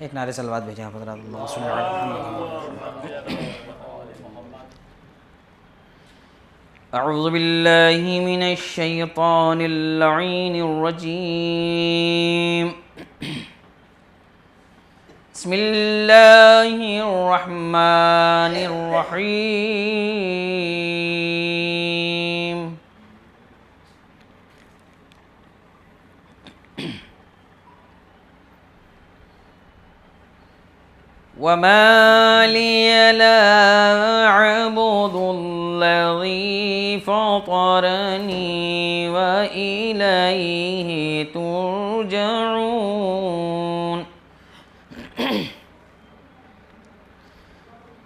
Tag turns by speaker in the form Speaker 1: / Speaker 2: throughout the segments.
Speaker 1: एक नारे सलवात भेजा हज़रत अल्लाह सल्लल्लाहु अलैहि वसल्लम। अऊज़ु बिल्लाहि मिनश शैतानिर लईनिर रजीम। बिस्मिल्लाहिर रहमानिर रहीम। वमा लिया ला अअबुदुल्लज़ी फ़तरनी व इलैहि तुरजऊन।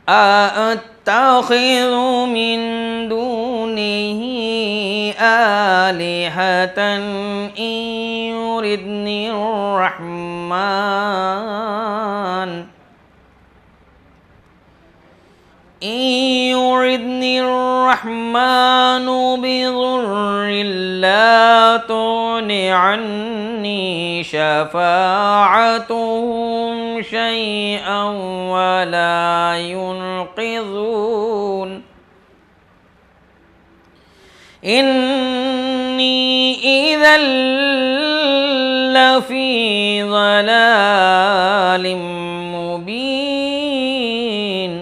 Speaker 1: अअत्तख़िज़ु मिन दूनिही आलिहतन इन युरिदनिर रहमान बिदुर्रिन ला तुग़नि अन्नी शफ़ाअतुहुम शैअन वला युनक़िज़ून। इन्नी इज़न लफ़ी ज़लालिम मुबीन।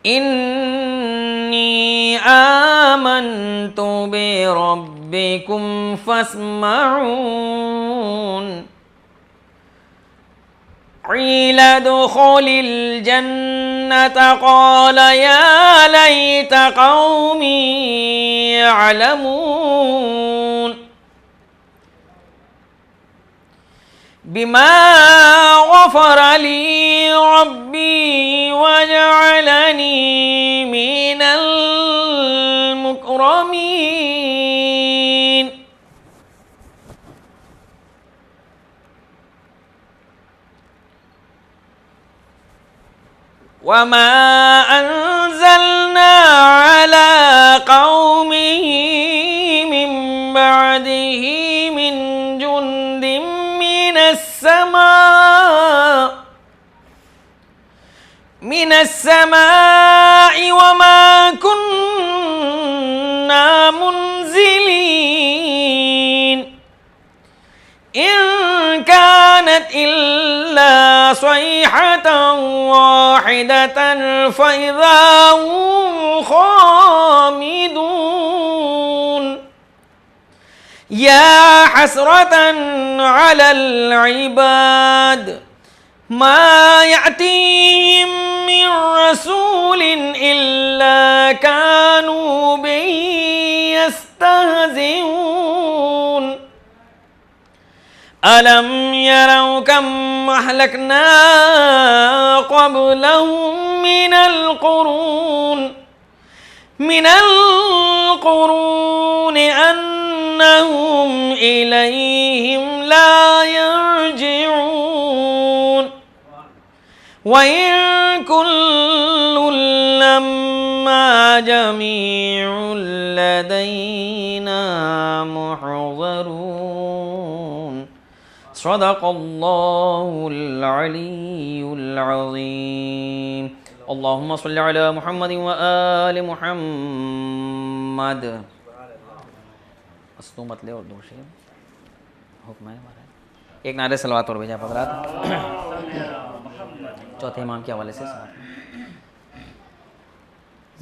Speaker 1: इन्नी आमन्तु बिरब्बिकुम फ़स्मऊन। क़ील उद्ख़ुलिल जन्नत क़ाल या लैत क़ौमी यअलमून। बिमा ग़फ़र ली रब्बी वजअलनी मिनल मुकरमीन। वमा अंज़लना अला क़ौमिही मिन बअदिही मिन जुन्दिन मिनस्समाइ वमा कुन्ना मुनज़िलीन। इन कानत इल्ला सयहतन वाहिदतन फ़इज़ा हुम ख़ामिदून। या हसरतन अलल इबाद मा यअतीहिम मिन रसूलिन इल्ला कानू बिही यस्तहज़िऊन। अलम यरौ कम अहलकना क़ब्लहुम मिनल क़ुरून अन्नहुम इलैहिम ला यरजिऊन। व इन कुल्लुन लम्मा जमीउन लदैना मुहज़रून। सदक़ल्लाहुल अलीयुल अज़ीम। अल्लाहुम्मा सल्लि अला मुहम्मदिन व आलि मुहम्मद। मस्तू मतले और दोषी हुक्म है हमारा। एक नारे सलवात और भेजा हज़रत चौथे इमाम के हवाले से साथ में।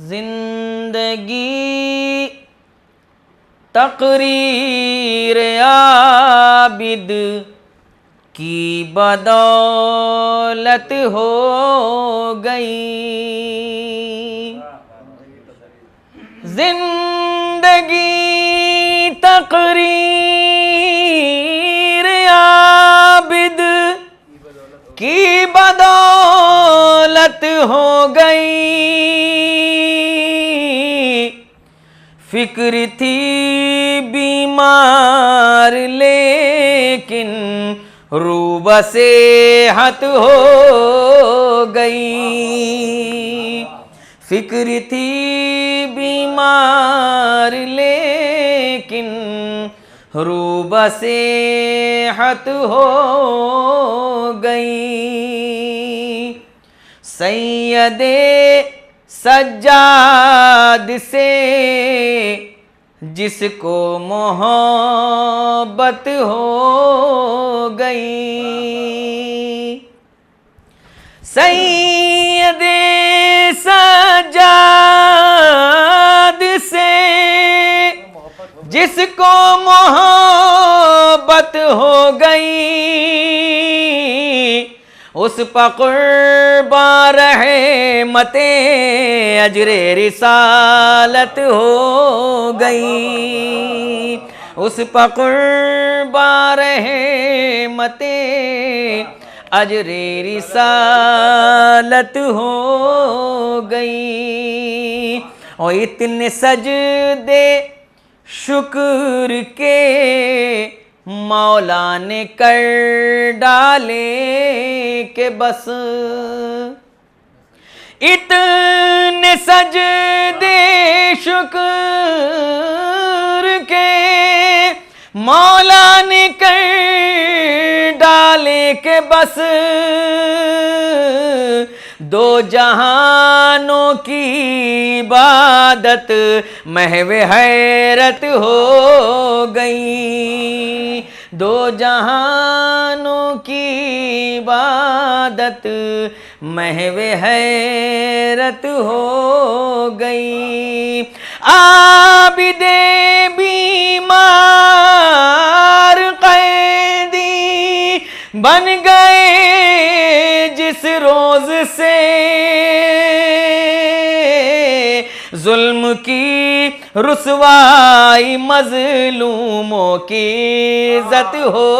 Speaker 1: जिंदगी तकरीर आबिद की बदौलत हो गई। जिंदगी तकरीर आबिद की बदौलत हो गई। फिक्र थी बीमार लेकिन रूब सेहत हो गई। फिक्र थी बीमार लेकिन रूबसे हत हो गई। सैयदे सज्जाद से जिसको मोहब्बत हो गई। सैयदे सज्जाद से जिसको मोहब्बत हो गई, उस पर कुर्बान रहे मते अजरे रिसालत हो गई। उस पर कुर्बान रहे मते अजरे रिसालत हो गई। और इतने सजदे शुक्र के मौला ने कर डाले के बस। इतने सजदे शुक्र के मौला ने कर डाले के बस। दो जहानों की इबादत महवे हैरत हो गई। दो जहानों की इबादत महवे हैरत हो गई। आबिदे बीमार कैदी बन गए जिस रोज से, जुल्म की रुसवाई मजलूमों की इज्जत हो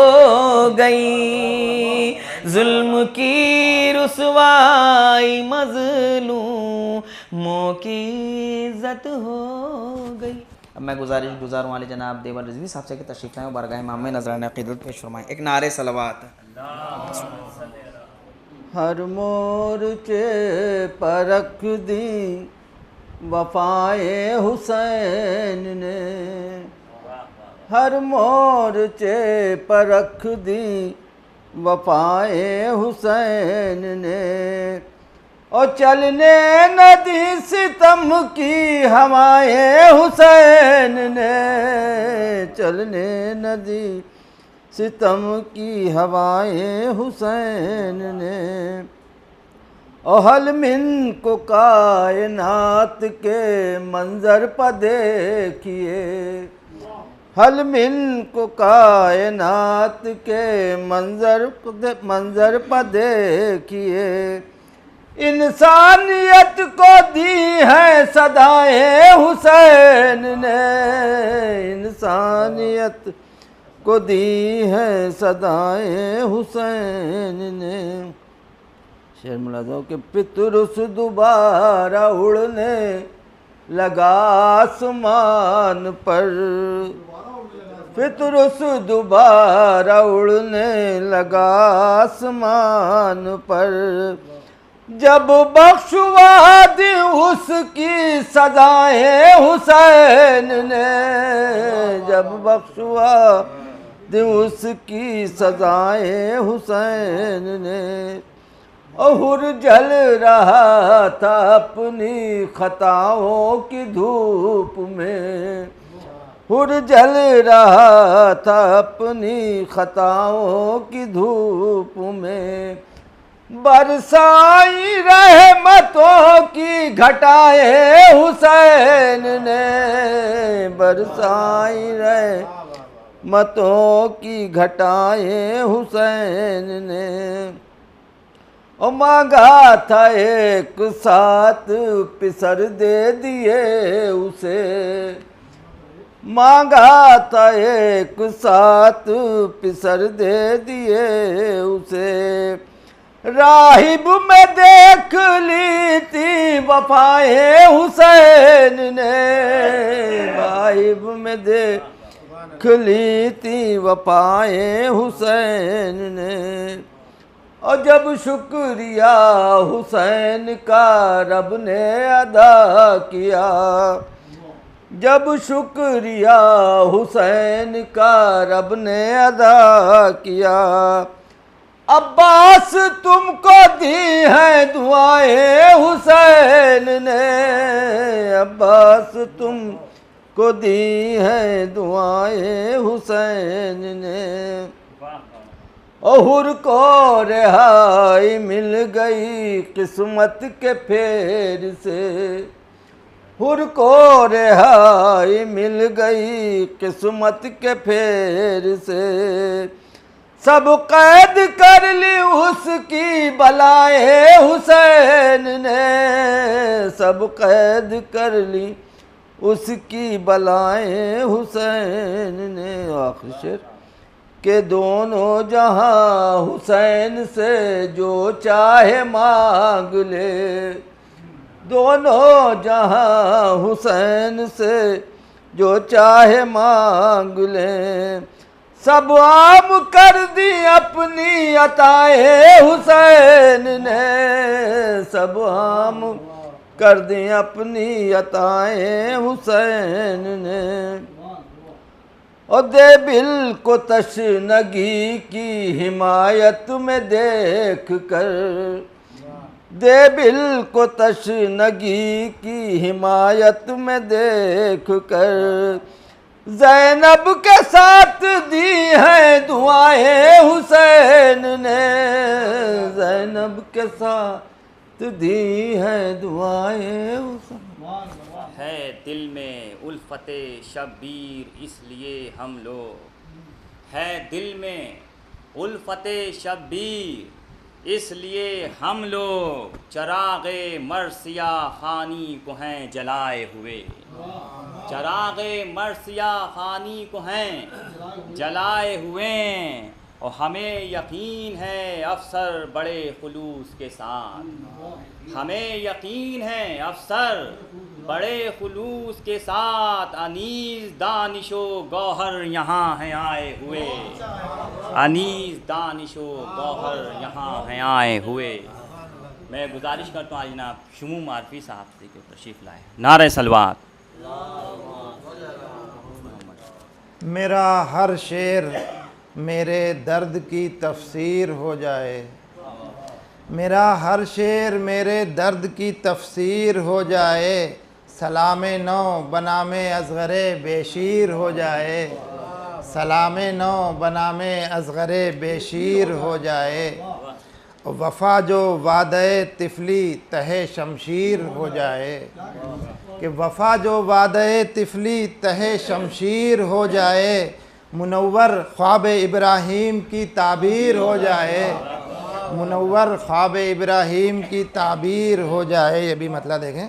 Speaker 1: गई। जुल्म की रुसवाई मजलूमों की इज्जत हो गई। अब मैं गुजारूँ वाले जनाब देवर रिजवी साहब से कि तशरीफ़ लाएं बारगाह इमाम में नजराना अक़ीदत पेश फरमाएं। एक नारे सलवात।
Speaker 2: हर मोर्चे पर रख दी वफ़ाए हुसैन ने, हर मोर्चे पर रख दी वफ़ाए हुसैन ने। और चलने न दी सितम की हवाए हुसैन ने, चलने न दी सितम की हवाए हुसैन ने। और हल मिन को कायनात के मंजर पर देखिए, हल मिन को कायनात के मंजर पर देखिए। इंसानियत को दी है सदाए हुसैन ने, इंसानियत को दी है सदाए हुसैन ने। शेर मुलाज़ो के पितरुस दोबारा उड़ने लगा आसमान पर, पितरुस दोबारा उड़ने लगा आसमान पर। जब बख्शवाद उसकी सदाए हुसैन ने, जब बख्शवाद उसकी सदाए हुसैन ने। हुर जल रहा था अपनी खताओं की धूप में, हुर जल रहा था अपनी खताओं की धूप में। बरसाई रहमतों की घटाए हुसैन ने, बरसाई रहमतों की घटाए हुसैन ने। और मांगा था एक साथ पिसर दे दिए उसे, मांगा था एक साथ पिसर दे दिए उसे। राहिब में देख ली थी वफाए हुसैन ने, राहिब में देख ली थी वफाए हुसैन ने। और जब शुक्रिया हुसैन का रब ने अदा किया, जब शुक्रिया हुसैन का रब ने अदा किया। अब्बास तुमको दी है दुआएं हुसैन ने, अब्बास तुमको दी है दुआएं हुसैन ने। हुर को रिहाई मिल गई किस्मत के फेर से, हुर को रिहाई मिल गई किस्मत के फेर से। सब कैद कर ली उसकी बलाएं हुसैन ने, सब कैद कर ली उसकी बलाएं हुसैन ने। आखिर शेर के दोनों जहां हुसैन से जो चाहे मांग ले, दोनों जहां हुसैन से जो चाहे मांग ले। सब आम कर दी अपनी अताए हुसैन ने, सब आम कर दी अपनी अताए हुसैन ने। और देबिल को तशनगी की हिमायत में देख कर, देबिल को तशनगी की हिमायत में देख कर। ज़ैनब के साथ दी है दुआएं हुसैन ने, ज़ैनब के साथ दी है दुआएं हुसैन।
Speaker 3: है दिल में उल्फते शब्बीर इसलिए हम लोग, है दिल में उल्फते शब्बीर इसलिए हम लोग। चरागे मरसिया खानी को हैं जलाए हुए, चरागे मरसिया खानी को हैं जलाए हुए। और हमें यकीन है अफसर बड़े खुलूस के साथ, हमें यकीन है अफसर बड़े खुलूस के साथ। अनीस दानिशो गौहर यहाँ हैं आए हुए, अनीस दानिशो गौहर यहाँ हैं आए हुए। मैं गुजारिश करता हूँ जनाब शुमूम आरफी साहब से कि तशरीफ़ लाए। नारे सलवात।
Speaker 4: मेरा हर शेर मेरे दर्द की तफसीर हो जाए, मेरा हर शेर मेरे दर्द की तफसीर हो जाए। सलामे नौ बनामे असगरे बेशीर हो जाए, सलामे नौ बनामे असगरे बेशीर हो जाए। वफ़ा जो वादे तिफली तहे शमशीर हो जाए, कि वफ़ा जो वादे तिफली तहे शमशीर हो जाए। मुनव्वर ख्वाब इब्राहीम की ताबीर हो जाए, मुनव्वर ख्वाब इब्राहीम की ताबीर हो जाए। ये भी मतलब देखें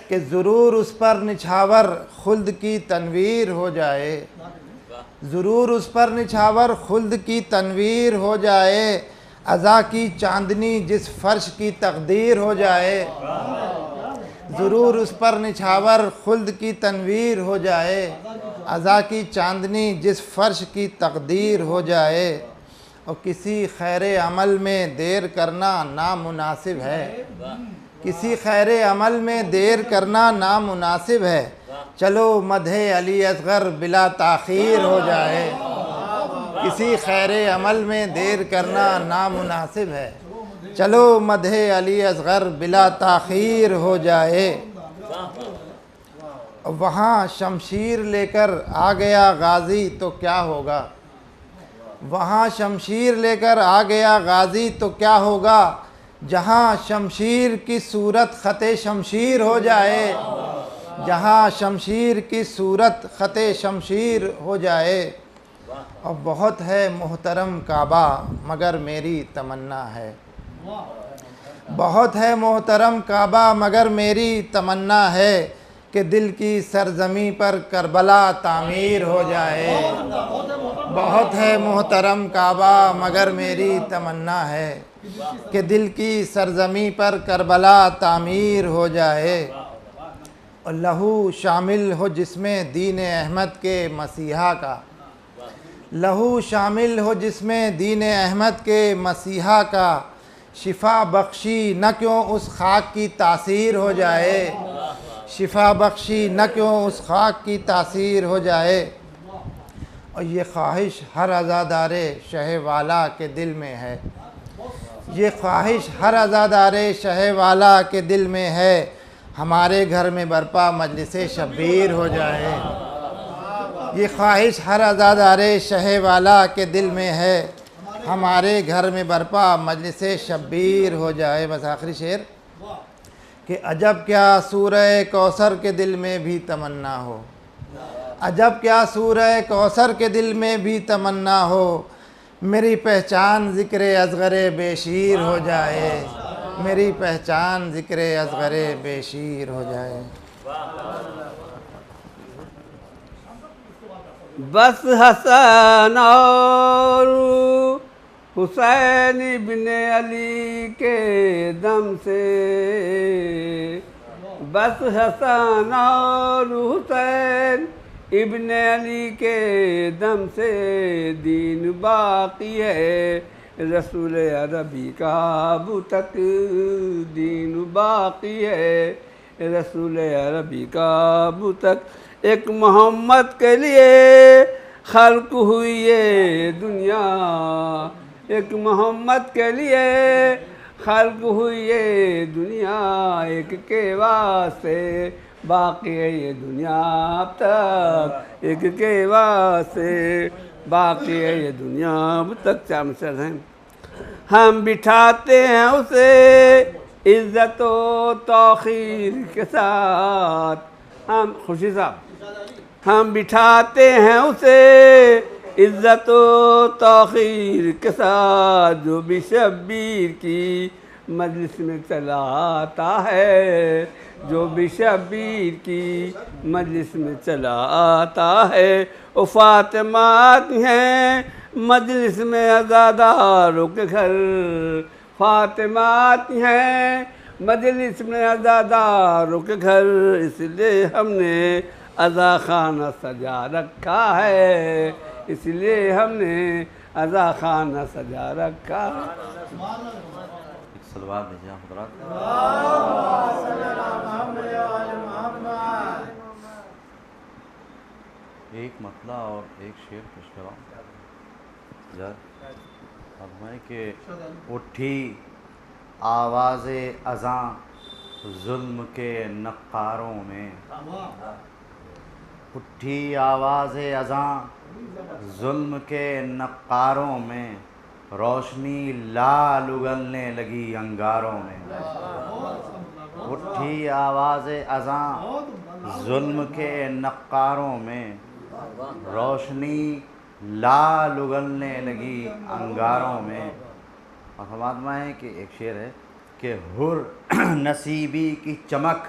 Speaker 4: कि ज़रूर उस पर निछावर खुल्द की तनवीर हो जाए, ज़रूर उस पर निछावर खुल्द की तनवीर हो जाए। अज़ा की चांदनी जिस फ़र्श की तकदीर हो जाए, ज़रूर उस पर निछावर खुल्द की तनवीर हो जाए। अज़ा की चांदनी जिस फ़र्श की तकदीर हो जाए। और किसी खैर अमल में देर करना नामुनासिब है, किसी खैर अमल में देर करना नामुनासिब है। चलो मदहे अली असगर बिला ताख़ीर हो जाए, किसी खैर अमल में देर करना नामुनासिब है। चलो मदहे अली असगर बिला ताख़ीर हो जाए। वहाँ शमशीर लेकर आ गया गाज़ी तो क्या होगा, वहाँ शमशीर लेकर आ गया गाज़ी तो क्या होगा। जहाँ शमशीर की सूरत ख़ते शमशीर हो जाए, जहाँ शमशीर की सूरत ख़ते शमशीर हो जाए। और बहुत है मोहतरम काबा मगर मेरी तमन्ना है, बहुत है मोहतरम काबा मगर मेरी तमन्ना है। कि दिल की सरजमी पर करबला तामीर हो जाए। बहुत है मोहतरम काबा मगर मेरी तमन्ना है कि दिल की सरजमी पर करबला तामीर हो जाए। और लहू शामिल हो जिसमें दीन अहमद के मसीहा का, लहू शामिल हो जिसमें दीन अहमद के मसीहा का। शिफा बख्शी न क्यों उस खाक की तासीर हो जाए, शिफा बख्शी न क्यों उस खाक की तासीर हो जाए। और ये ख्वाहिश हर अज़ादारे शह वाला के दिल में है, ये ख्वाहिश हर अज़ादारे शह वाला के दिल में है, हमारे घर में बरपा मजलिस शब्बीर हो जाए। ये ख्वाहिश हर अज़ादारे शह वाला के दिल में है, हमारे घर में बरपा मजलिस शब्बीर हो जाए। बस आखिरी शेर कि अजब क्या सूरह कौसर के दिल में भी तमन्ना हो, अजब क्या सूरह कौसर के दिल में भी तमन्ना हो, मेरी पहचान ज़िक्र असग़र बेशीर हो जाए, मेरी पहचान ज़िक्र असग़र बेशीर हो जाए।
Speaker 2: बस हसन और हुसैन इब्न अली के दम से, बस हसन और हुसैन इब्न अली के दम से दीन बाकी है, रसूल अरबी का अब तक दीन बाकी है, रसूल अरबी का अब तक। एक मोहम्मद के लिए खल्क हुई ये दुनिया, एक मोहम्मद के लिए खल्क हुई ये दुनिया, एक के वास्ते बाकी है ये दुनिया अब तक, एक के वास्ते बाकी है ये दुनिया अब तक। चामसर हैं हम बिठाते हैं उसे इज़्ज़त व तौक़ीर के साथ, हम खुशी साहब हम बिठाते हैं उसे इज़्ज़त व तौक़ीर के साथ, जो भी शब्बीर की मजलिस में चला आता है, जो भी शब्बीर की मजलिस में चला आता है। वो फातिमा आती हैं मजलिस में अज़ादारों के घर, फातिमा आती हैं मजलिस में अज़ादारों के घर, इसलिए हमने अज़ा खाना सजा रखा है, इसलिए हमने अज़ा खाना सजा रखा है।
Speaker 5: सलवात दीजिए हज़रात। एक मतला और एक शेर पेश कराऊँ यार। फरमाए कि उठी आवाज़ अज़ां जुल्म के नक्कारों में, उठी आवाज़ अज़ां जुल्म के नक्कारों में, रोशनी लाल उगलने लगी अंगारों में। उठी आवाज़ अज़ां जुल्म के नक्कारों में, रोशनी लाल उगलने लगी अंगारों में। और फरमाए कि एक शेर है कि हुर नसीबी की चमक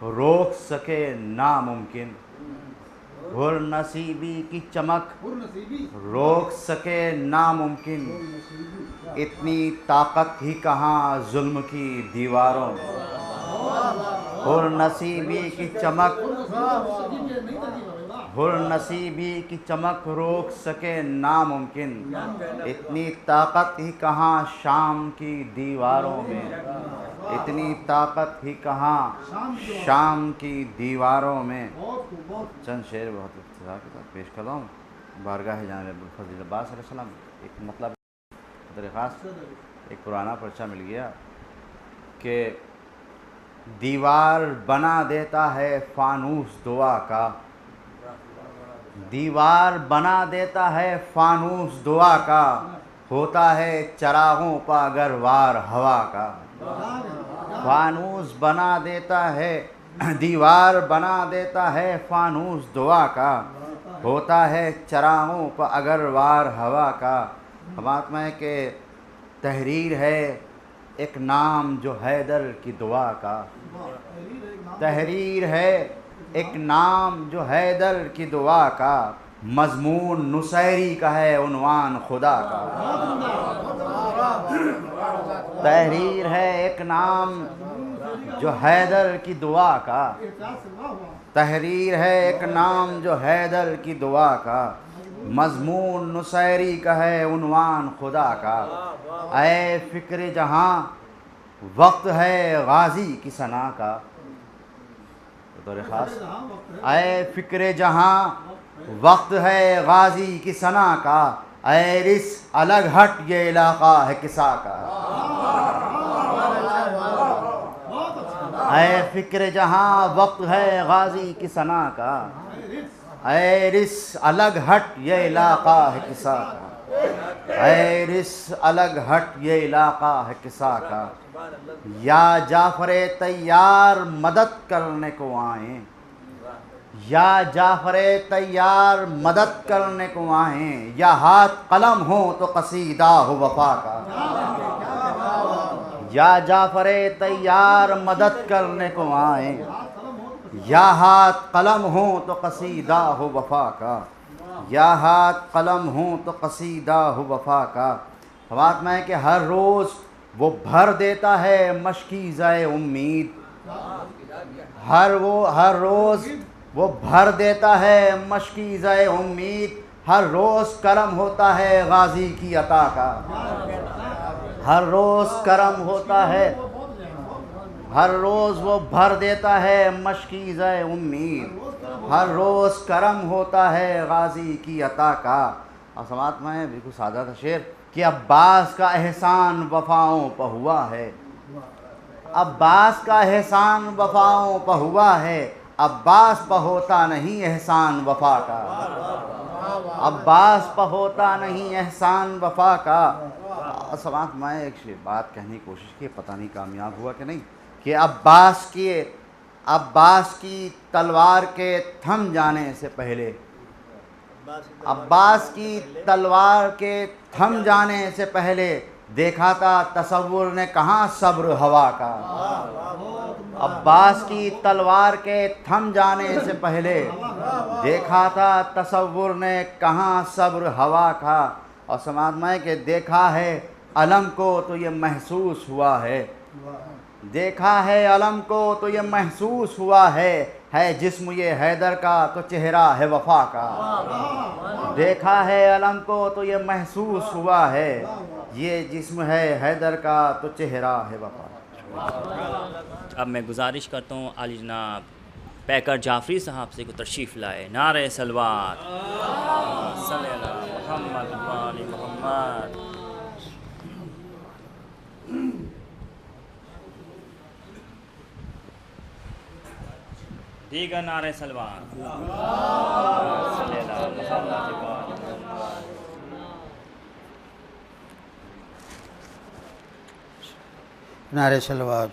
Speaker 5: रोक सके नामुमकिन, हुर नसीबी की चमक रोक सके नामुमकिन, इतनी ताकत ही कहाँ जुल्म की दीवारों में। हुर नसीबी की चमक, हुर नसीबी की चमक रोक सके नामुमकिन, इतनी ताकत ही कहाँ शाम की दीवारों में, इतनी ताकत ही कहाँ शाम की दीवारों में। चंद शेर बहुत इख्तिसार के साथ पेश कर रहा हूँ। बारगाह जनाब फज़ील अब्बास अलैहिस्सलाम एक मतलब ख़ास एक पुराना पर्चा मिल गया कि दीवार बना देता है फानूस दुआ का, दीवार बना देता है फानूस दुआ का, होता है चरागों पर अगर वार हवा का। फानूस बना देता है, दीवार बना देता है फानूस दुआ का, होता है चरागों पर अगर वार हवा का। हमात्मा है कि तहरीर है एक नाम जो हैदर की दुआ का, तहरीर है एक नाम जो हैदर की दुआ का, मज़मून नुसैरी का है उन्वान खुदा का। तहरीर है एक नाम जो हैदर की दुआ का, तहरीर है एक नाम जो हैदर की दुआ का, मज़मून नुसैरी का है उन्वान खुदा का। ऐ फ़िक्र जहाँ वक्त है गाज़ी की सना का, बतौर ख़ास, ऐ फ़िक्र जहाँ वक्त है गाजी की सना का, ऐ रिस अलग हट ये इलाका है किसा का। ऐ फ़िक्र जहाँ वक्त है गाजी की सना का, ऐ रिस अलग हट ये इलाका है किसा का। ऐ रिस अलग हट ये इलाका है किसा का। या जाफरे तैयार मदद करने को आए, या जाफरे तैयार मदद करने को आए, या हाथ कलम हो तो कसीदा हो वफा का। या जाफरे तैयार मदद करने को आए, या हाथ कलम हो तो कसीदा हो वफा का। या हाथ कलम हो तो कसीदा हो वफा का। बात में है कि हर रोज़ वो भर देता है मशकीज़े उम्मीद, हर रोज़ वो भर देता है मशकीज़े उम्मीद। हर रोज़ करम होता है गाजी की अता का, हर रोज़ करम होता है, हर रोज़ वो भर देता है मशकीज़े उम्मीद। हर रोज़ करम होता है गाजी की अता का। और समात में बिल्कुल सादा था शेर कि अब्बास का एहसान वफ़ाओं पर हुआ है, अब्बास का एहसान वफ़ाओं पर हुआ है। अब्बास पर होता नहीं एहसान वफ़ा का, अब्बास पर होता नहीं एहसान वफ़ा का। समात में एक बात कहने की कोशिश की, पता नहीं कामयाब हुआ कि नहीं, कि अब्बास की तलवार के थम जाने से पहले, अब्बास की तलवार के थम जाने से पहले देखा था तसव्वुर ने कहाँ सब्र हवा का। अब्बास की तलवार के थम जाने से पहले देखा था तसव्वुर ने कहाँ सब्र हवा का। और समाज में कि देखा है अलम को तो ये महसूस हुआ है, देखा है अलम को तो ये महसूस हुआ है जिस्म ये हैदर का तो चेहरा है वफा का। देखा है अलम को तो ये महसूस हुआ है, ये जिस्म है हैदर का तो चेहरा है वफा का।
Speaker 3: अब मैं गुजारिश करता हूँ आली जनाब पैकर जाफरी साहब से को तशरीफ़ लाए। नारे सलवात सल्ले अला मुहम्मद व आले मुहम्मद। दीगर नारे सलवात सल्ले अला मुहम्मद व आले मुहम्मद।
Speaker 6: नारे सलवात।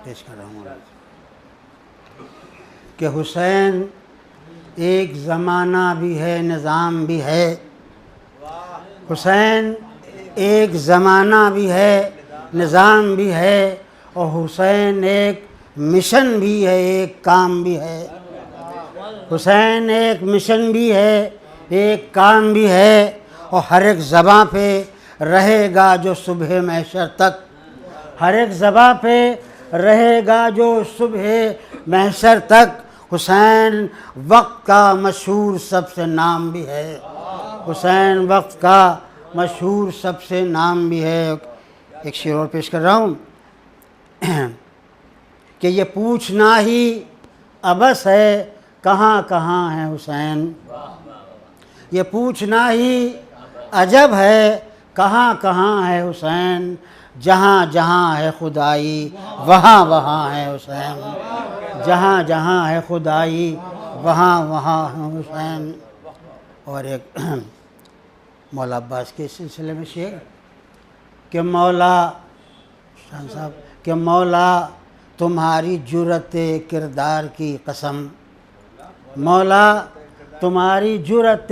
Speaker 6: पेश कर रहा हूँ कि हुसैन एक ज़माना भी है निज़ाम भी है, हुसैन एक ज़माना भी है निज़ाम भी है, और हुसैन एक मिशन भी है एक काम भी है। हुसैन एक मिशन भी है एक काम भी है, और हर एक ज़बां पे रहेगा जो सुबह महशर तक, हर एक ज़बां पे रहेगा जो सुबह महशर तक। हुसैन वक्त का मशहूर सबसे नाम भी है, हुसैन वक्त का मशहूर सबसे नाम भी है। एक शेर और पेश कर रहा हूँ कि ये पूछना ही अबस है कहाँ कहाँ है हुसैन, ये पूछना ही अजब है कहाँ कहाँ है हुसैन, जहाँ जहाँ है खुदाई वहाँ वहाँ है हुसैन, जहाँ जहाँ है खुदाई वहाँ वहाँ है हुसैन। और एक मौला अब्बास के सिलसिले में शेर कि मौला शान साहब कि मौला तुम्हारी जुर्रत किरदार की कसम, मौला तुम्हारी जुर्रत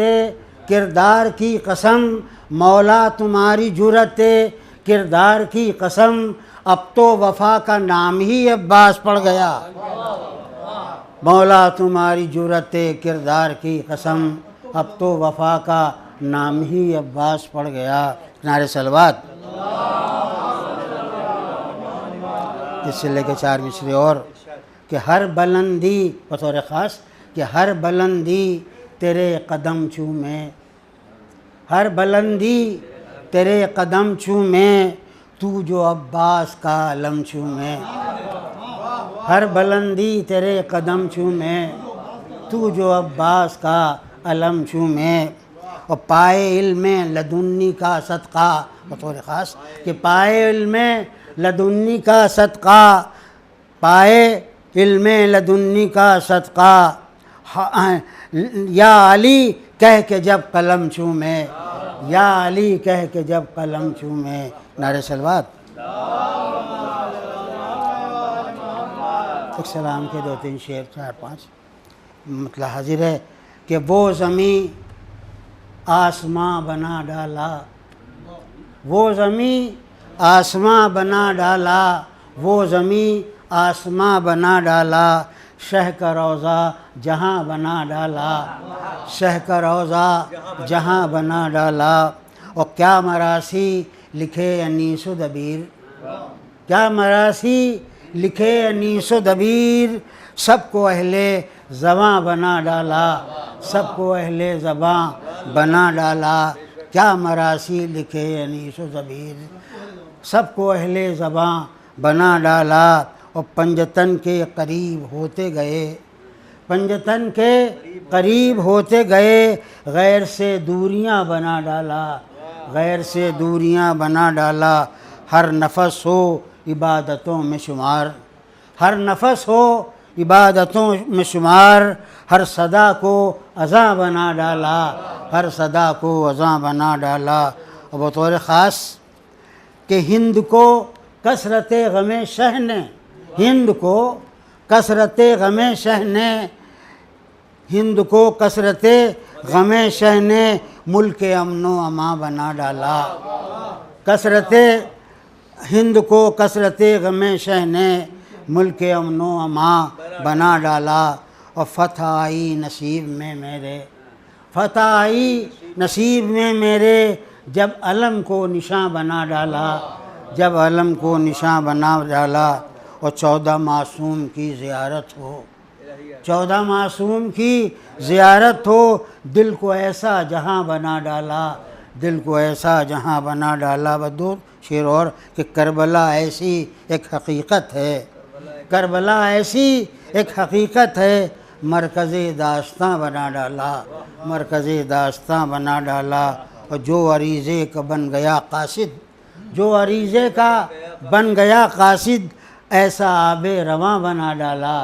Speaker 6: किरदार की कसम, मौला तुम्हारी जुर्रत किरदार की कसम, अब तो वफ़ा का नाम ही अब्बास पड़ गया, मौला तुम्हारी जुर्रत किरदार की कसम, अब तो वफ़ा का नाम ही अब्बास पड़ गया। नारे सलवात। इससे लेकर 4 मिसरे और कि हर बुलंदी बतौर ख़ास कि हर बुलंदी तेरे कदम चूमे, हर बुलंदी तेरे कदम चूमे, तू जो अब्बास का अलम चूमे, हर बुलंदी तेरे कदम चूमे, तू जो अब्बास का अलम चूमे। और पाए इल्म लदुन्नी का सदका, बतौर ख़ास कि पाए इल्म लदुन्नी का सदका, पाए इल्म लदुन्नी का सदका, या अली कह के जब कलम चूमे, या अली कह के जब कलम चूमे। नारे सलवात। एक सलाम के 2-3 शेर 4-5 मतलब हाजिर है कि वो ज़मी आसमां बना डाला, वो ज़मी आसमां बना डाला, वो ज़मी आसमां बना डाला, शह का रोज़ा जहाँ बना डाला, शह का रोज़ा जहाँ बना डाला। और क्या मरासी लिखे अनीसो दबीर, क्या मरासी लिखे अनीसो दबीर, सबको अहले ज़बां बना डाला, सबको अहले ज़बां बना डाला। क्या मरासी लिखे अनीसो दबीर, सबको अहले ज़बां बना डाला। और पंजतन के करीब होते गए, पंजतन के करीब होते गए, गैर से दूरियां बना डाला, गैर से दूरियां बना डाला। हर नफस हो इबादतों में शुमार, हर नफस हो इबादतों में शुमार, हर सदा को अज़ा बना डाला, हर सदा को अज़ा बना डाला। और बतौर ख़ास कि हिंद को कसरत ग़मे शह ने, हिंद को कसरत ग़मे शह ने, हिंद को कसरत ग़मे शह ने मुल्क अमनो अमा बना डाला। कसरत हिंद को कसरत ग़मे शह ने मुल्क अमनो अमा बना डाला। और फ़तह आई नसीब में मेरे, फ़तह आई नसीब में मेरे, जब अलम को निशान बना डाला, जब अलम को निशान बना डाला। और 14 मासूम की ज़ियारत हो, 14 मासूम की ज़ियारत हो, दिल को ऐसा जहाँ बना डाला, दिल को ऐसा जहाँ बना डाला। बस 2 शेर और कि करबला ऐसी एक हकीकत है, करबला ऐसी एक हकीकत है, मरकज़े दास्तां बना डाला, मरकज़े दास्तां बना डाला। और जो अरीज़े का बन गया कासिद, जो अरीज़े का बन गया कासिद, ऐसा आबे रवां बना डाला,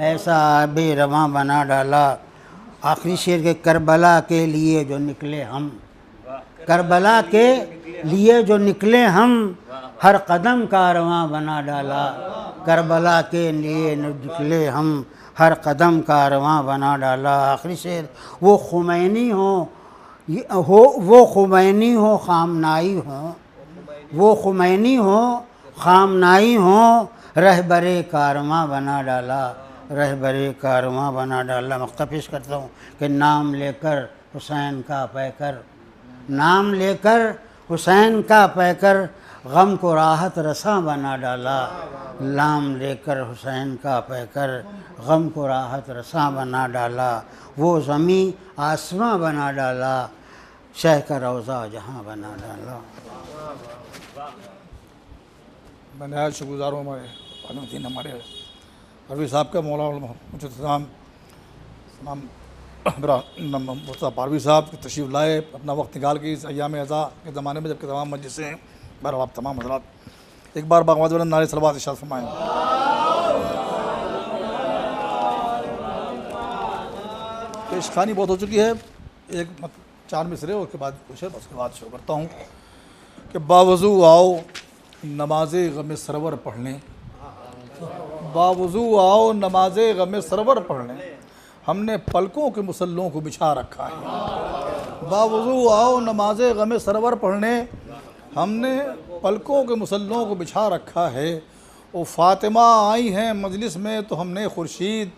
Speaker 6: ऐसा आबे रवां बना डाला। आखिरी शेर के करबला के लिए जो निकले हम, करबला के लिए जो निकले हम, हर कदम कारवां बना डाला, करबला के लिए निकले हम, हर कदम कारवां बना डाला। आखिरी शेर वो खुमैनी हो, वो खुमैनी हो खामनाई हो, वो खुमैनी हो खामनाई हो, रहबरे कारवां बना डाला, रहबरे कारवां बना डाला। मक्ता पेश करता हूँ कि नाम लेकर हुसैन का पैकर, नाम लेकर हुसैन का पैकर, गम को राहत रसा बना डाला, नाम लेकर हुसैन का पैकर, गम को राहत रसा बना डाला। वो ज़मी आसमां बना डाला, शह का रोज़ा जहाँ बना डाला।
Speaker 7: मैं नहायत शुक्रगुज़ार हूँ हमारे वालिदैन हमारे परवीज़ साहब का, मौला मुझे तमाम मुफ्ती पारवी साहब तशरीफ़ लाए, अपना वक्त निकाल के इस अय्याम अज़ा के ज़माने में जबकि तमाम मजलिसें हैं। बहरहाल आप तमाम हज़रात एक बार बागवाद नारे सलवात इरशाद फरमाएँ। पेशखानी बहुत हो चुकी है, एक 4 मिसरे उसके बाद कुछ है, उसके बाद शुरू करता हूँ कि बावज़ू आओ नमाज़े ग़म सरवर पढ़ने, बावज़ू आओ नमाज़े ग़म सरवर पढ़ने, हमने पलकों के मुसल्लों को बिछा रखा है। बावज़ू आओ नमाज़े ग़म सरवर पढ़ने, हमने पलकों के मुसल्लों को बिछा रखा है। वो फ़ातिमा आई हैं मजलिस में तो हमने खुर्शीद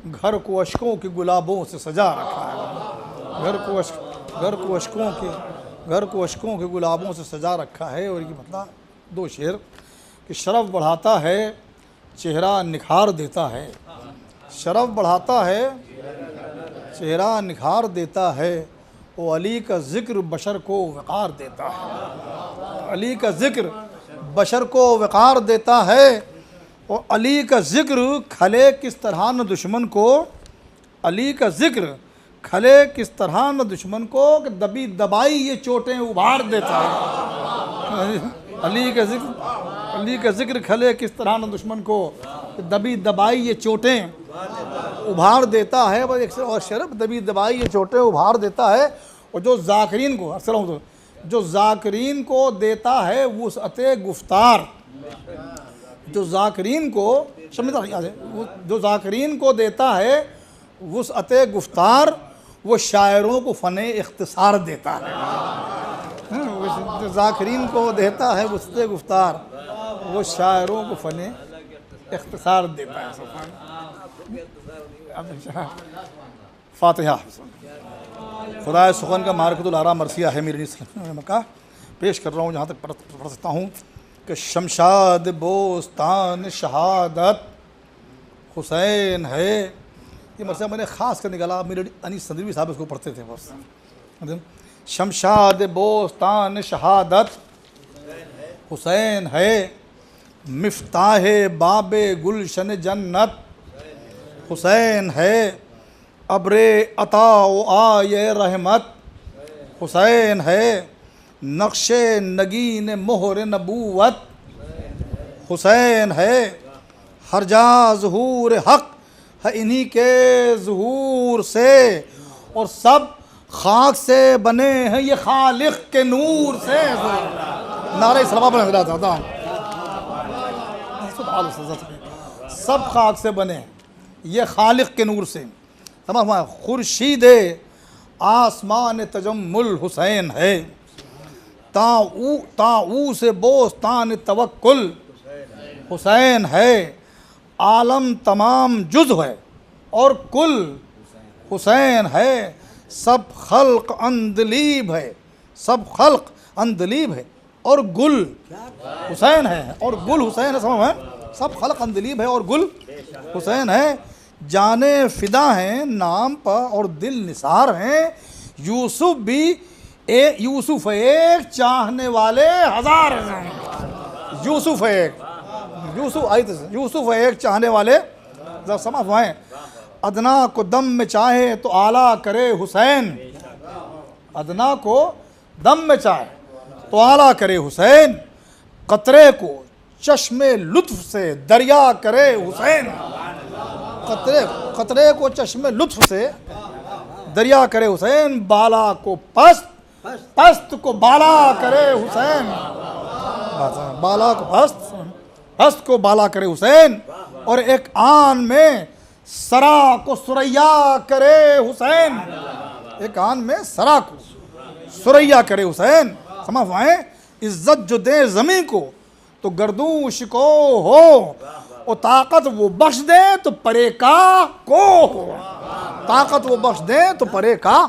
Speaker 7: घर को अशकों के गुलाबों से सजा रखा है। घर को अशकों के गुलाबों से सजा रखा है। और ये मतलब 2 शेर कि शरफ़ बढ़ाता है चेहरा निखार देता है, शरफ़ बढ़ाता है चेहरा निखार देता है। वो अली का ज़िक्र बशर को वक़ार देता है, अली का ज़िक्र बशर को वक़ार देता है। और अली का ज़िक्र खले किस तरह न दुश्मन को, अली का ज़िक्र खले किस तरह न दुश्मन को, कि दबी दबाई ये चोटें उभार देता है। अली का ज़िक्र खले किस तरह न दुश्मन को, कि दबी दबाई ये चोटें उभार देता है। बस एक और शरफ, दबी दबाई ये चोटें उभार देता है। और जो ज़ाकिरीन को तो जो ज़ाकिरीन को देता है वुसअते गुफ्तार, जो ज़ाकिरीन को जो ज़ाकिरीन को देता है वुसअते गुफ्तार, वो शायरों को फ़ने इख्तिसार देता है। जो ज़ाकिरीन को देता है वुसअते गुफ्तार, वो शायरों को फ़ने इख्तिसार देता है। फातिहा। खुदा सुखन का मारकतुल आरा मरसिया है मेरी का पेश कर रहा हूँ, जहाँ तक पढ़ सकता हूँ कि शमशाद बोस्तान शहादत हुसैन है। ये मरसिया मैंने ख़ास कर निकाला, मेरे अनीस संदवी साहब इसको पढ़ते थे बस। शमशाद बोस्तान शहादत हुसैन है, मिफ्ताह बाबे गुलशन जन्नत हुसैन है, अब्रे अता आये रहमत हुसैन है, नक्शे नगीन मोहर नबूवत हुसैन है, हर जा ज़हूर हक़ है इन्हीं के ज़हूर से, और सब खाक से बने हैं ये खालिक के नूर से। नारे सलावत बना था, सब खाक से बने ये खालिक के नूर से। तमाम खुर्शीद आसमान तजम्मुल हुसैन है, ताऊ से बोस्तान तवक्कुल हुसैन है, आलम तमाम जुज़ है और कुल हुसैन है, सब खल्क अंदलीब है, सब खल्क अंदलीब है और गुल हुसैन है, और गुल हुसैन है। समझ है, सब खल्क अंदलीब है और गुल हुसैन है। जाने फ़िदा हैं नाम पर और दिल निसार हैं, यूसुफ़ एक चाहने वाले हज़ार हैं। यूसुफ़ एक चाहने वाले समझ हैं। अदना को दम में चाहे तो आला करे हुसैन, अदना को दम में चाहे तो आला करे हुसैन, कतरे को चश्मे लुत्फ़ से दरिया करे हुसैन, कतरे को चश्मे लुत्फ़ से दरिया करे हुसैन, बाला को पस्त, पस्त को बाला करे हुसैन, बाला को पस्त, पस्त को बाला करे हुसैन, और एक आन में सरा को सुरैया करे हुसैन, एक आन में सरा को सुरैया करे हुसैन। समझ आए, इज्जत जो दे ज़मीं को तो गर्दूश को हो, और ताकत वो बख्श दे तो परे का को हो, ताकत वो बख्श दे तो परे का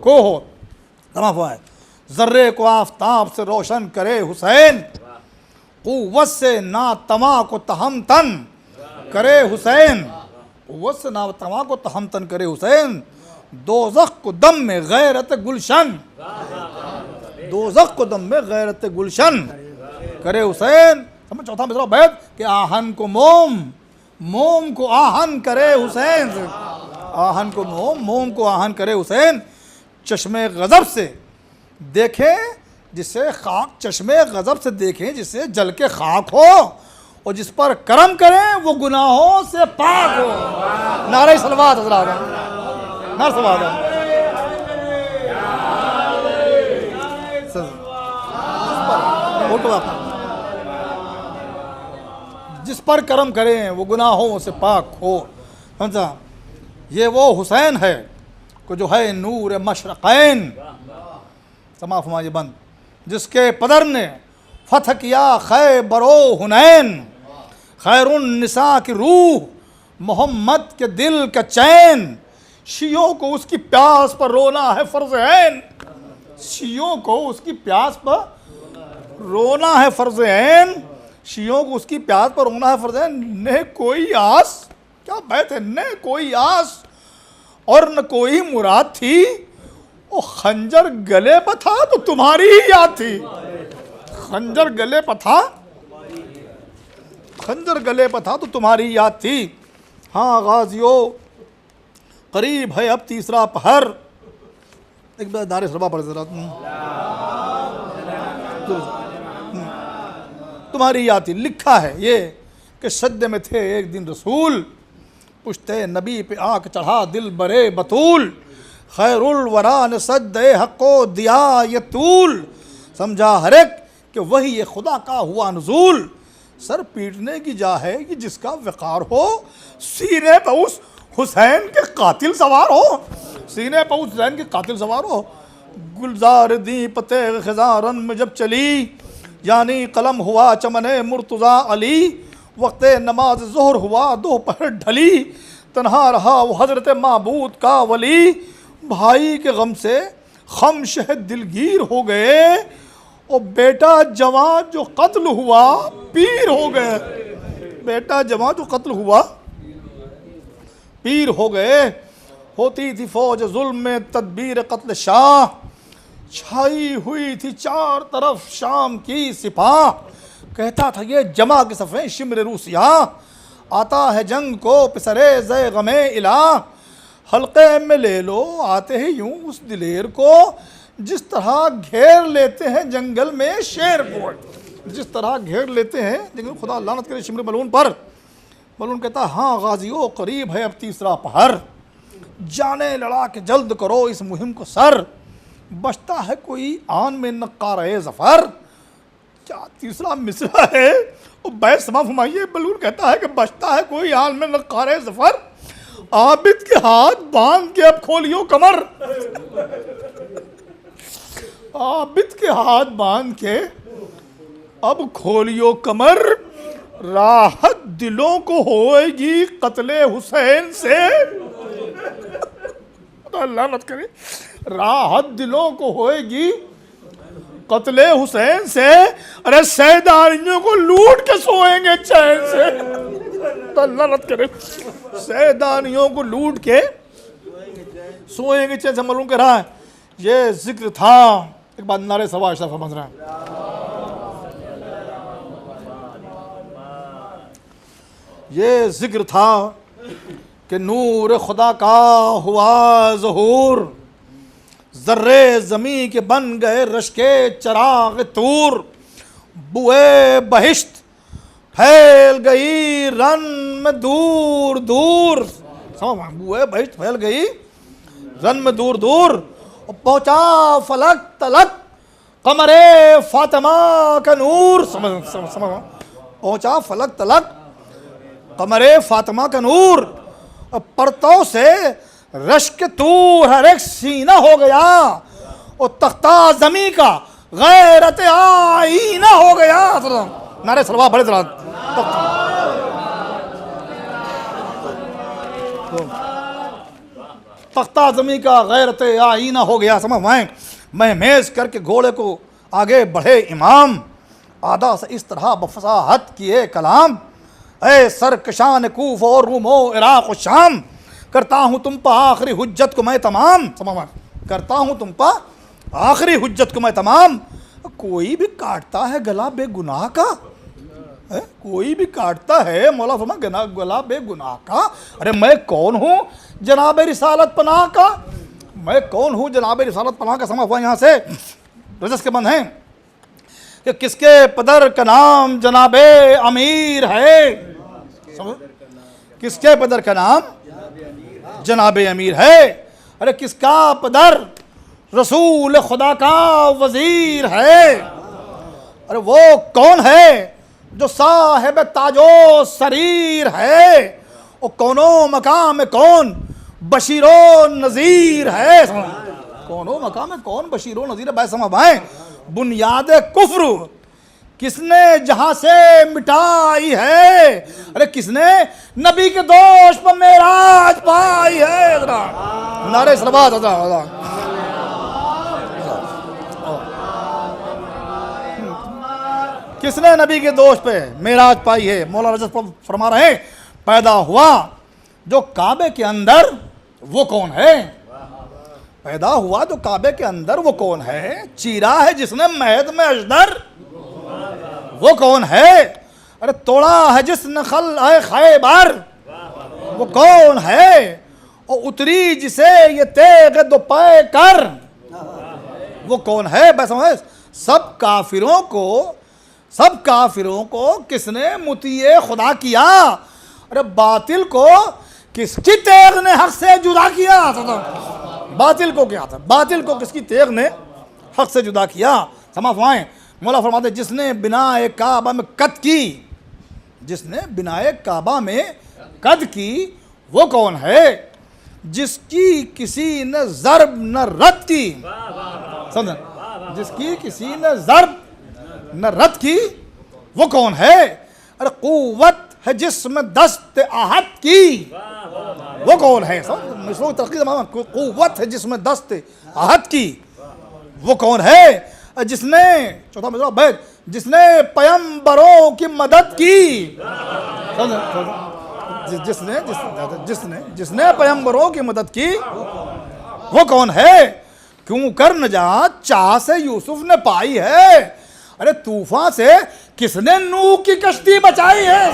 Speaker 7: को हो। समझ आए, ज़र्रे को आफताब से रोशन करे हुसैन, क़ुव्वत से ना तमा को तहम तन करे हुसैन, क़ुव्वत से ना तमा को तहम तन करे हुसैन, दोज़ख को दम में गैरत गुलशन, दोज़ख को दम में गैरत गुलशन करे हुसैन। समझ चौथा मिसरा बैत कि आहन को मोम, मोम को आहन करे हुसैन, आहन को मोम, मोम को आहन करे हुसैन, चश्मे गज़ब से देखें जिससे खाक, चश्मे गज़ब से देखें जिससे जल के खाक हो, और जिस पर करम करें वो गुनाहों से पाक हो। नारे सलवात हज़रात, नारे सलवात। जिस पर करम करें वो गुनाहों से पाक हो। समझा, ये वो हुसैन है को जो है नूर मशरक़ैन, समाफ़ फरमाइए बंद, जिसके पदर ने फतह किया खैबरो हुनैन, खैरुन निसा की रूह मोहम्मद के दिल का चैन, शियों को उसकी प्यास पर रोना है फ़र्ज़ ऐन, शियों को उसकी प्यास पर रोना है फ़र्ज़ ऐन, शियों को उसकी प्यास पर रोना है फ़र्ज़ ऐन। न कोई आस, क्या बात है, न कोई आस और न कोई मुराद थी, वो खंजर गले पर था तो तुम्हारी ही याद थी, खंजर गले पर था, खंजर गले पर था तो तुम्हारी याद थी। हाँ गाजियो करीब है अब तीसरा पहर। एक बार दारे सरबा पढ़ जरा। तुम्हारी याद थी। लिखा है ये कि सज्दे में थे एक दिन रसूल, पुश्ते नबी पे आंख चढ़ा दिल बरे बतूल, खैरुल वरा ने सज्दे हक़ो दिया ये तूल, समझा हर एक कि वही ये खुदा का हुआ नजूल। सर पीटने की जा है कि जिसका वक़ार हो, सीने पर उस हुसैन के कातिल सवार हो, सीने पर उस हुसैन के कातिल सवार हो। गुलजार दी पते खजारन में जब चली, यानी कलम हुआ चमने मुर्तज़ा अली, वक्त नमाज ज़ोहर हुआ दोपहर ढली, तन्हा रहा वो हज़रत माबूद का वली। भाई के गम से खम शह दिलगीर हो गए, और बेटा जवान जो कत्ल हुआ पीर हो गए। बेटा जवान जो कत्ल हुआ पीर हो गए। होती थी फौज जुल्म में तदबीर कत्ल शाह, छाई हुई थी चार तरफ शाम की सिपाह। कहता था ये जमा के सफ़े शिमर रूसिया, आता है जंग को पिसरे ज़े गमे इला। हल्के में ले लो आते ही यूं उस दिलेर को, जिस तरह घेर लेते हैं जंगल में शेर को, जिस तरह घेर लेते हैं जंगल। खुदा लानत करे शिमर मलून पर। मलून कहता हाँ गाजियो करीब है अब तीसरा पहर, जाने लड़ा के जल्द करो इस मुहिम को सर। बचता है कोई आन में नक्कारे ज़फ़र। क्या तीसरा मिसरा है और बैस समा फरमाइए। मलून कहता है कि बचता है कोई आन में नक्कारे ज़फ़र, आबिद के हाथ बांध के अब खोलियो कमर। आबिद के हाथ बांध के अब खोलियो कमर, राहत दिलों को होएगी कत्ले हुसैन से। अल्लाह मत करे, राहत दिलों को होएगी कत्ले हुसैन से। अरे सैदानियों को लूट के सोएंगे चैन से। अल्लाह मत करे, सैदानियों को लूट के सोएंगे चैन से। मालूम कह रहा है ये जिक्र था। एक बात नारे सवा अशरफ समझ रहे हैं। ये जिक्र था कि नूर खुदा का हुआ ज़हूर, ज़र्रे ज़मी के बन गए रश्के चराग तूर। बुए बहिश्त फैल गई रन में दूर दूर। समझ, बुए बहिश्त फैल गई रन में दूर दूर। और पहुँचा फलक तलक कमरे फातिमा का नूर। समझ पहुँचा फलक तलक कमरे फातिमा का नूर। परतों से रश्क तूर हर एक सीना हो गया, और तख्ता ज़मी का गैरत आईना हो गया। नारे सलवा बड़े तरह तख्ता ज़मी का गैरत आईना हो गया। समझ मैं मेज करके घोड़े को आगे बढ़े इमाम, आदा से इस तरह बफसाहत किए कलाम। ऐ सरकशान कूफ और रूमो इराक़ और शाम, करता हूँ तुम पर आखिरी हुज्जत को मैं तमाम। करता हूँ तुम पर आखिरी हुज्जत को मैं तमाम। कोई भी काटता है गला बेगुनाह का, कोई भी काटता है मौला फरमा गला बेगुनाह का। अरे मैं कौन हूँ जनाब रिसालत पनाह का, मैं कौन हूँ जनाब रिसालत पनाह का। समझ हुआ यहाँ से रजस के बंद हैं कि किसके पदर का नाम जनाबे अमीर है। किसके पदर का नाम जनाबे अमीर है। अरे किसका पदर रसूल खुदा का वजीर है। अरे वो कौन है जो साहिब ताजो सरीर है, और कौनो मकाम में कौन बशीरो नज़ीर है। कौनो मकाम में कौन बशीरो नज़ीर है। भाई समझ भाई, बुनियाद कुफ्र किसने जहां से मिटाई है। अरे किसने नबी के दोष पर मेराज पाई है। नारे सलवात। किसने नबी के दोष पे मेराज पाई है। मौला रजत फरमा रहे हैं पैदा हुआ जो काबे के अंदर वो कौन है। पैदा हुआ जो काबे के अंदर वो कौन है। चीरा है जिसने महद में अजदर। वो कौन है? अरे तोड़ा है जिसने खल है खैबर, वो कौन है? और उतरी जिसे ये तेग दोपहर कर, वो कौन है? बस समझ, सब काफिरों को किसने मुतीए खुदा किया? अरे बातिल को किसकी तेग ने हक से जुदा किया? बातिल को क्या था? बातिल को किसकी तेग ने हक से जुदा किया? समझ पाए? मौला फरमाते जिसने बिनाए काबा में कद की, जिसने बिनाए काबा में कद की, वो कौन है? जिसकी किसी ने ज़र्ब न रद की, समझ, जिसकी किसी ने ज़र्ब न रद की, वो कौन है? अरे कुव्वत है जिसमें दस्त आहत की, वो कौन है? कुव्वत है जिसमें दस्त आहत की, वो कौन है? जिसने चौथा मतलब बैठ, जिसने पैगंबरों की मदद की, जिसने पैगंबरों की मदद की, वो कौन है? क्यों कर नजात चाह से यूसुफ ने पाई है? अरे तूफान से किसने नूह की कश्ती बचाई है?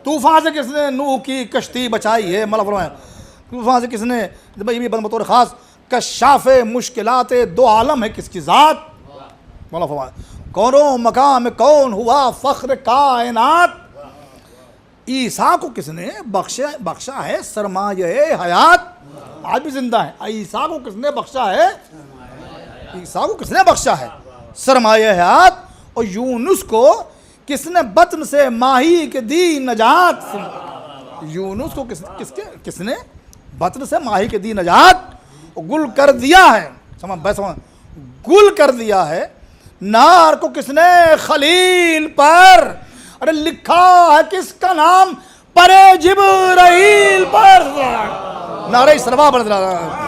Speaker 7: तूफान से किसने नूह की कश्ती बचाई है? मतलब तूफान से किसने, भाई भी बतौर खास कशाफे मुश्किलाते दो आलम है किसकी ज़ात? मौला फरमाया कौनो मकाम कौन हुआ फ़ख्र कायनात, ईसा को किसने बख्शा है सरमाये हयात, आज भी जिंदा है। ईसा को किसने बख्शा है? ईसा को किसने बख्शा है सरमाये हयात। और यूनुस को किसने बत्न से माही के दी नजात, यूनुस को किसने बत्न से माही के दी नजात। गुल कर दिया है, समझ, गुल कर दिया है नार को किसने खलील पर। अरे लिखा है किसका नाम परे जिब्राइल पर। नारे सरवा बढ़ रहा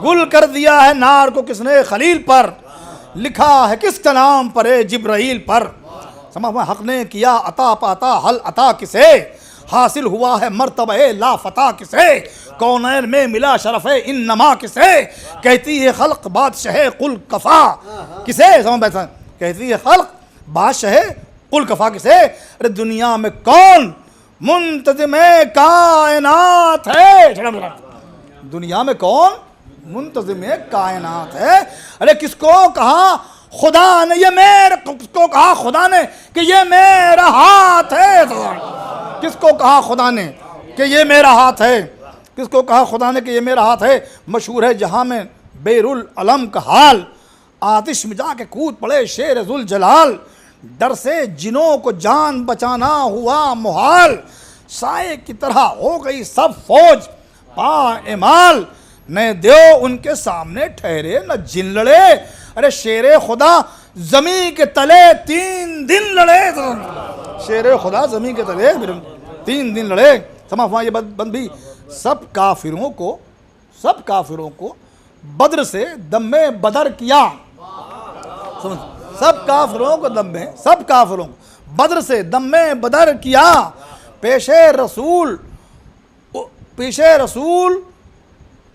Speaker 7: गुल कर दिया है नार को किसने खलील पर, लिखा है किसका नाम परे जिब्राइल पर। समझ में, हक ने किया अता पाता हल अता किसे, हासिल हुआ है मर्तबे लाफता किसे, कौनैन में मिला शरफ इन नमा किसे, कहती है खल्क बादशाह कुल कफा किसे। समझ बैठा, कहती है खल्क बादशाह कुल कफा किसे। अरे दुनिया में कौन मुंतज़िम कायनात है, दुनिया में कौन मुंतज़िम कायनात है। अरे किसको कहा खुदा ने ये मेरे, किसको कहा खुदा ने कि ये मेरा हाथ है, किसको कहा खुदा ने कि ये मेरा हाथ है, किसको कहा खुदा ने कि ये मेरा हाथ है। मशहूर है जहाँ में बेरुल अलम का हाल, आतिश में जाके कूद पड़े शेर जुल जलाल, डर से जिनों को जान बचाना हुआ मुहाल, साए की तरह हो गई सब फौज पाएमाल, न देव उनके सामने ठहरे न जिन लड़े। अरे शेरे खुदा जमी के तले 3 दिन लड़े, शेरे खुदा जमी के तले 3 दिन लड़े। समझ ये बंद भी सब काफिरों को बद्र से दम्मे बदर किया। समझ, सब काफिरों को बद्र से दम्मे बदर किया। पेशे रसूल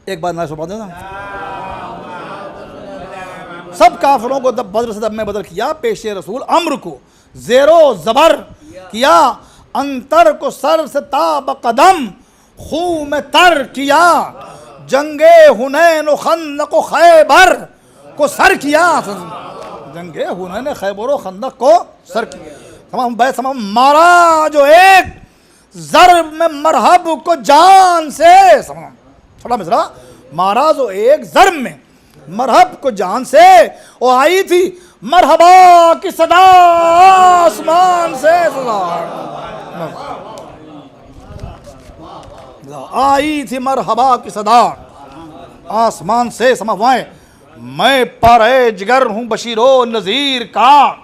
Speaker 7: एक बात मैं सुना देना, सब काफिरों को बद्र से दम्मे बदर किया। पेशे रसूल अम्र को ज़ेरो ज़बर किया, अंतर को सर से ताब कदम खूह में तर किया, जंगे हुनैन खंदक को खैबर को सर किया, जंगे हुनैन खैबर और खंदक को सर किया। तमाम मारा जो एक ज़र्ब में मरहब को जान से, थोड़ा मिसरा, मारा जो एक ज़र्ब में मरहब को जान से, वो आई थी मरहबा की सदा आसमान से, आई थी मरहबा की सदा आसमान से। समझवाएं, मैं पर जिगर हूँ बशीरो नज़ीर का,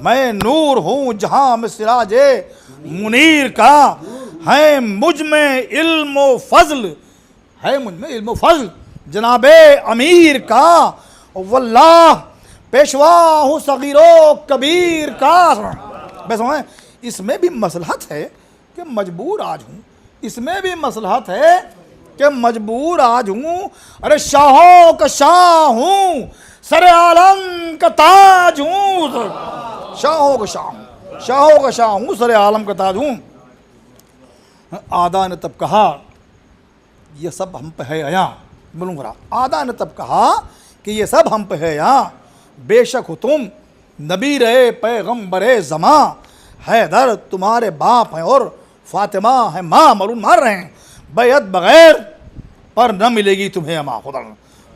Speaker 7: मैं नूर हूँ जहाँ में सिराजे मुनीर का, है मुझ में इल्म फज़ल, है मुझ में इल्म फज़ल जनाबे अमीर का, वल्लाह पेशवा हूँ सगीरो कबीर का। बस इसमें भी मसलहत है कि मजबूर आज हूँ, इसमें भी मसलहत है कि मजबूर आज हूँ। अरे शाहों का शाह हूँ, सरे आलम का ताज हूँ, शाहों का शाह हूँ, शाहों का शाह हूँ, सरे आलम का ताज हूँ। आदा ने तब कहा ये सब हम पे है आया, बोलूँगा आदा ने तब कहा कि ये सब हम पे है यहाँ, बेशक हो तुम नबी रहे पैगम्बरे ज़मा, हैदर तुम्हारे बाप हैं और फातिमा है माँ, मरून मार रहे हैं। बैत बग़ैर पर न मिलेगी तुम्हें अमा, खुदा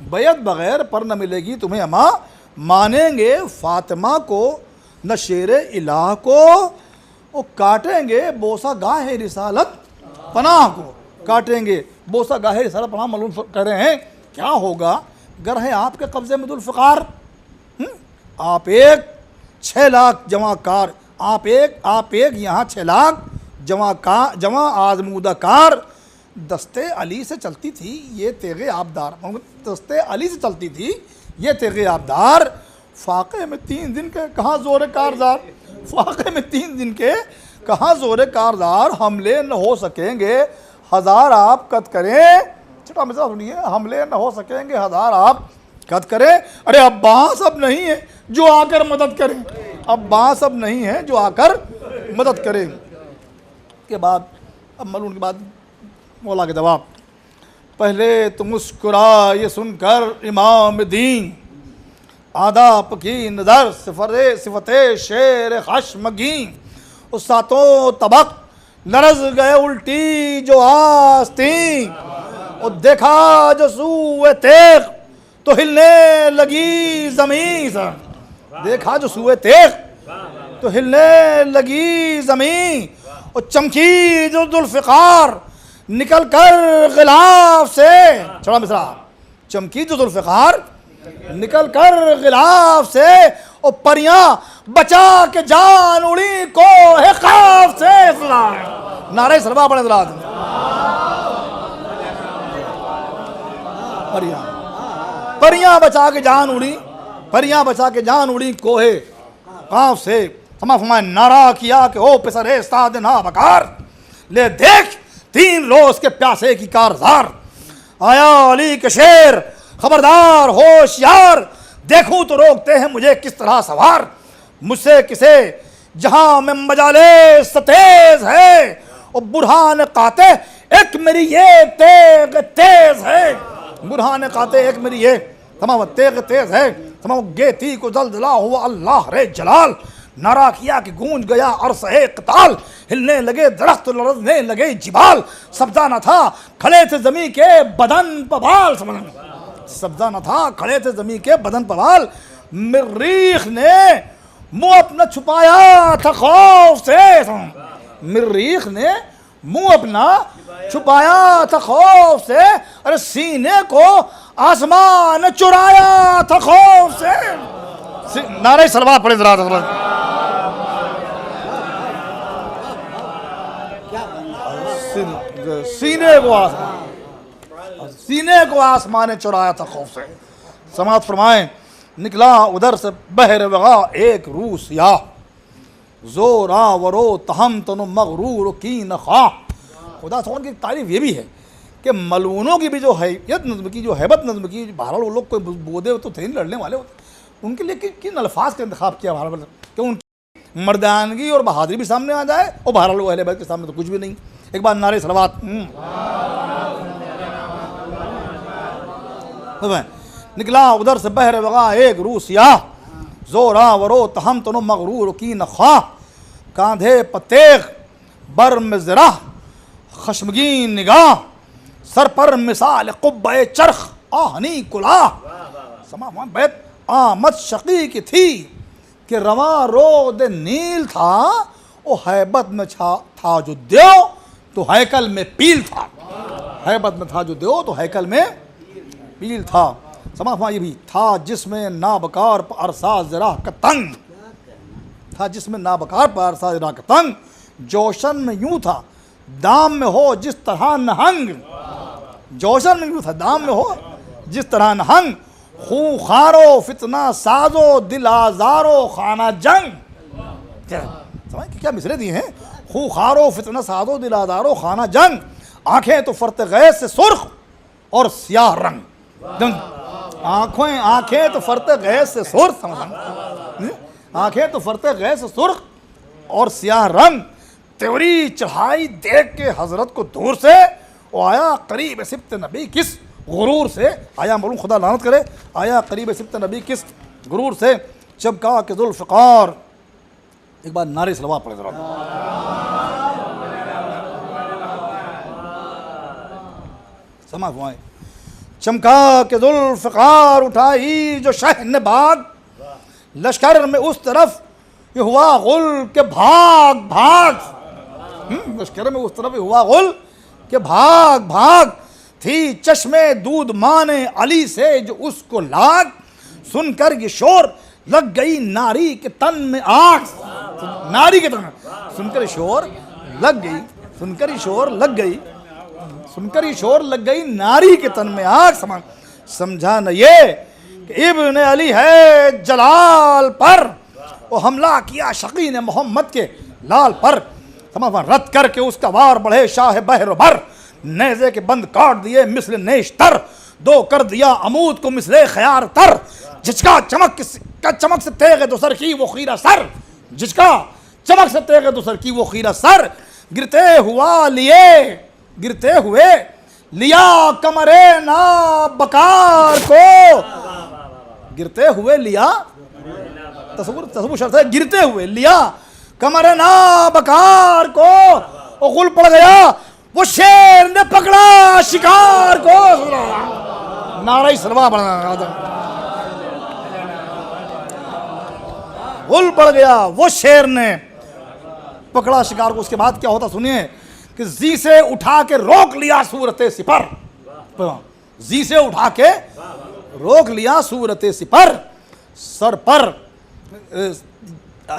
Speaker 7: बैत बग़ैर पर न मिलेगी तुम्हें अमा, मानेंगे फातिमा को न शेर इलाह को, वो काटेंगे बोसा गाहे रिसालत पनाह को, काटेंगे बोसा गाहे रिसालत पनाह। मालूम कर रहे हैं क्या होगा गर है आपके कब्ज़े में जुल्फ़िकार। आप एक 6 लाख जमाकार, आप एक यहाँ 6 लाख जमा आजमूदा कार, दस्ते अली से चलती थी ये तेगे आबदार, दस्ते अली से चलती थी ये तेगे आबदार। फाक़े में 3 दिन के कहाँ ज़ोर कारदार, फाक़े में 3 दिन के कहाँ ज़ोर कारदार, हमले न हो सकेंगे हज़ार आप कद करें। छोटा मिसाल सुनिए, हमले न हो सकेंगे हज़ार आप कद करें। अरे अब्बास अब नहीं है जो आकर मदद करें, अब्बास अब नहीं है जो आकर मदद करें। के बाद अब मलून के बाद मौला के जवाब, पहले तो मुस्कुरा ये सुनकर इमाम दीन, आदाब की नज़र सिफते शेर खशमगीन, उस सातों तबक लरज़ गए उल्टी जो आस्तीन, और देखा जो सूए तेग तो हिलने लगी ज़मीन, देखा जो सूए तेग तो हिलने लगी ज़मीन, और चमकी जो जुल्फ़िकार निकल कर गिलाफ से, छोड़ा मिसरा, चमकी जो जुल्फ़िकार निकल कर गिलाफ से, और परियां बचा के जान उड़ी को है ख़ाफ से। नारे सरबा बड़े परियां बचा के जान उड़ी, परियां बचा के जान उड़ी कोहे काफ से। समा फरमाए नारा किया कि ओ पिसरे साद ना बकार, ले देख 3 रोज के प्यासे की कारज़ार, आया अली के शेर खबरदार होशियार, देखूं तो रोकते हैं मुझे किस तरह सवार, मुझसे किसे जहां में मजाले सतेज है, और बुरहान काते एक मेरी ये तेग तेज है, बुरहान काते एक मेरी ये तमाम तेग तेज है, तमाम गेती को जलजला हुआ अल्लाह रे जलाल, नारा किया कि गूंज गया अरसे कताल, हिलने लगे दरख्त लरजने लगे जिबाल, सब्जा न था खड़े थे जमी के बदन पबाल, सब्जा न था खड़े थे जमी के बदन पबाल, मरीख ने मुंह अपना छुपाया था खौफ से, मरीख ने मुंह अपना छुपाया था खौफ से, अरे सीने को आसमान चुराया था खौफ से। नारे सलवात पड़े जरा, सीने को आसमान चुराया था खौफ से। समात फरमाएं निकला उधर से बहर वगा एक रूस या, जोरा वरो तहम तनु मगरूर की नखा। खुदा सोन की तारीफ ये भी है कि मलूनों की भी जो हैयत नज़्म की, जो हैबत नज़्म की, बहरहाल वो लोग कोई बोधे तो थे नहीं, लड़ने वाले होते, उनके लिए किन अल्फाज का इंतखाब किया बहरहाल कि उनकी मर्दानगी और बहादुरी भी सामने आ जाए, और बहरहाल वो अहले बैत के सामने तो कुछ भी नहीं। एक बार नारे सलवात निकला उधर से बहर वगा एक रूसिया, जोरा वरो तहम तनो मगरूर की नखा, कांधे पतेग बर में जरा खशमगीन निगाह, सर पर मिसाल कुब्बे चरख आहनी कुला। समा बैत आमद शकी की थी कि रवा रोद नील था, वो हैबत में था जो देव तो हैकल में पील था, हैबत में था जो देव तो हैकल में पील था। समाफा ये भी था जिसमें नाबकार पर अरसा जरा का तंग, था जिसमें नाबकार पर अरसा जरा का तंग, जोशन में यूं था दाम में हो जिस तरह नहंग, जोशन में यूं था दाम में हो जिस तरह नहंग, खूखारो फितना साजो दिल आजारो खाना जंग। समझ कि क्या मिसरे दिए हैं। खू खारो फितना सादो दिलादारो खाना जंग, आंखें तो फरते गैस से सुर्ख और स्याह रंग। आंखें तो फरते गैस से सुर्ख, आंखें तो फरते गैस से सुर्ख और स्याह रंग। तेवरी चढ़ाई देख के हजरत को दूर से, वो आया करीब सिब्त नबी किस गुरूर से। आया मालूम, खुदा लानत करे, आया करीब सिब्त नबी किस गुरूर से। चमका के जुल्फ़िकार, एक बार नारे सलवा पड़े जरा। समा फरमाए। चमका के जुल्फ़िकार उठाई जो शहन बाग, लश्कर में उस तरफ ये हुआ गुल के भाग भाग। लश्कर में उस तरफ ये हुआ गुल के भाग भाग। थी चश्मे दूध माने अली से जो उसको लाग, सुनकर ये शोर लग गई नारी के तन में आग। नारी के तन में सुनकर शोर लग गई, सुनकर शोर लग गई, सुनकर शोर लग गई नारी के तन में आग। समझा न ये कि इब्न अली है जलाल पर, वो हमला किया शकी ने मोहम्मद के लाल पर। रद्द करके उसका वार बढ़े शाह बहर भर, नेज़े के बंद काट दिए मिस्ल नेशतर, दो कर दिया अमूद को मिसले खयार तर। जिसका चमक से तेग दुसर की वो खीरा सर, जिसका चमक से तेग दुसर की वो खीरा सर। गिरते हुए लिया कमरे ना बकार को, गिरते हुए लिया, तसव्वुर शर्त है, गिरते हुए लिया कमरे ना बकार को। वो गुल पड़ गया वो शेर ने पकड़ा शिकार को। नारा सलवा बना, गुल पड़ गया वो शेर ने पकड़ा शिकार को। उसके बाद क्या होता सुनिए कि जी से उठा के रोक लिया सूरते सिपर, जी से उठा के रोक लिया सूरते सिपर। सर पर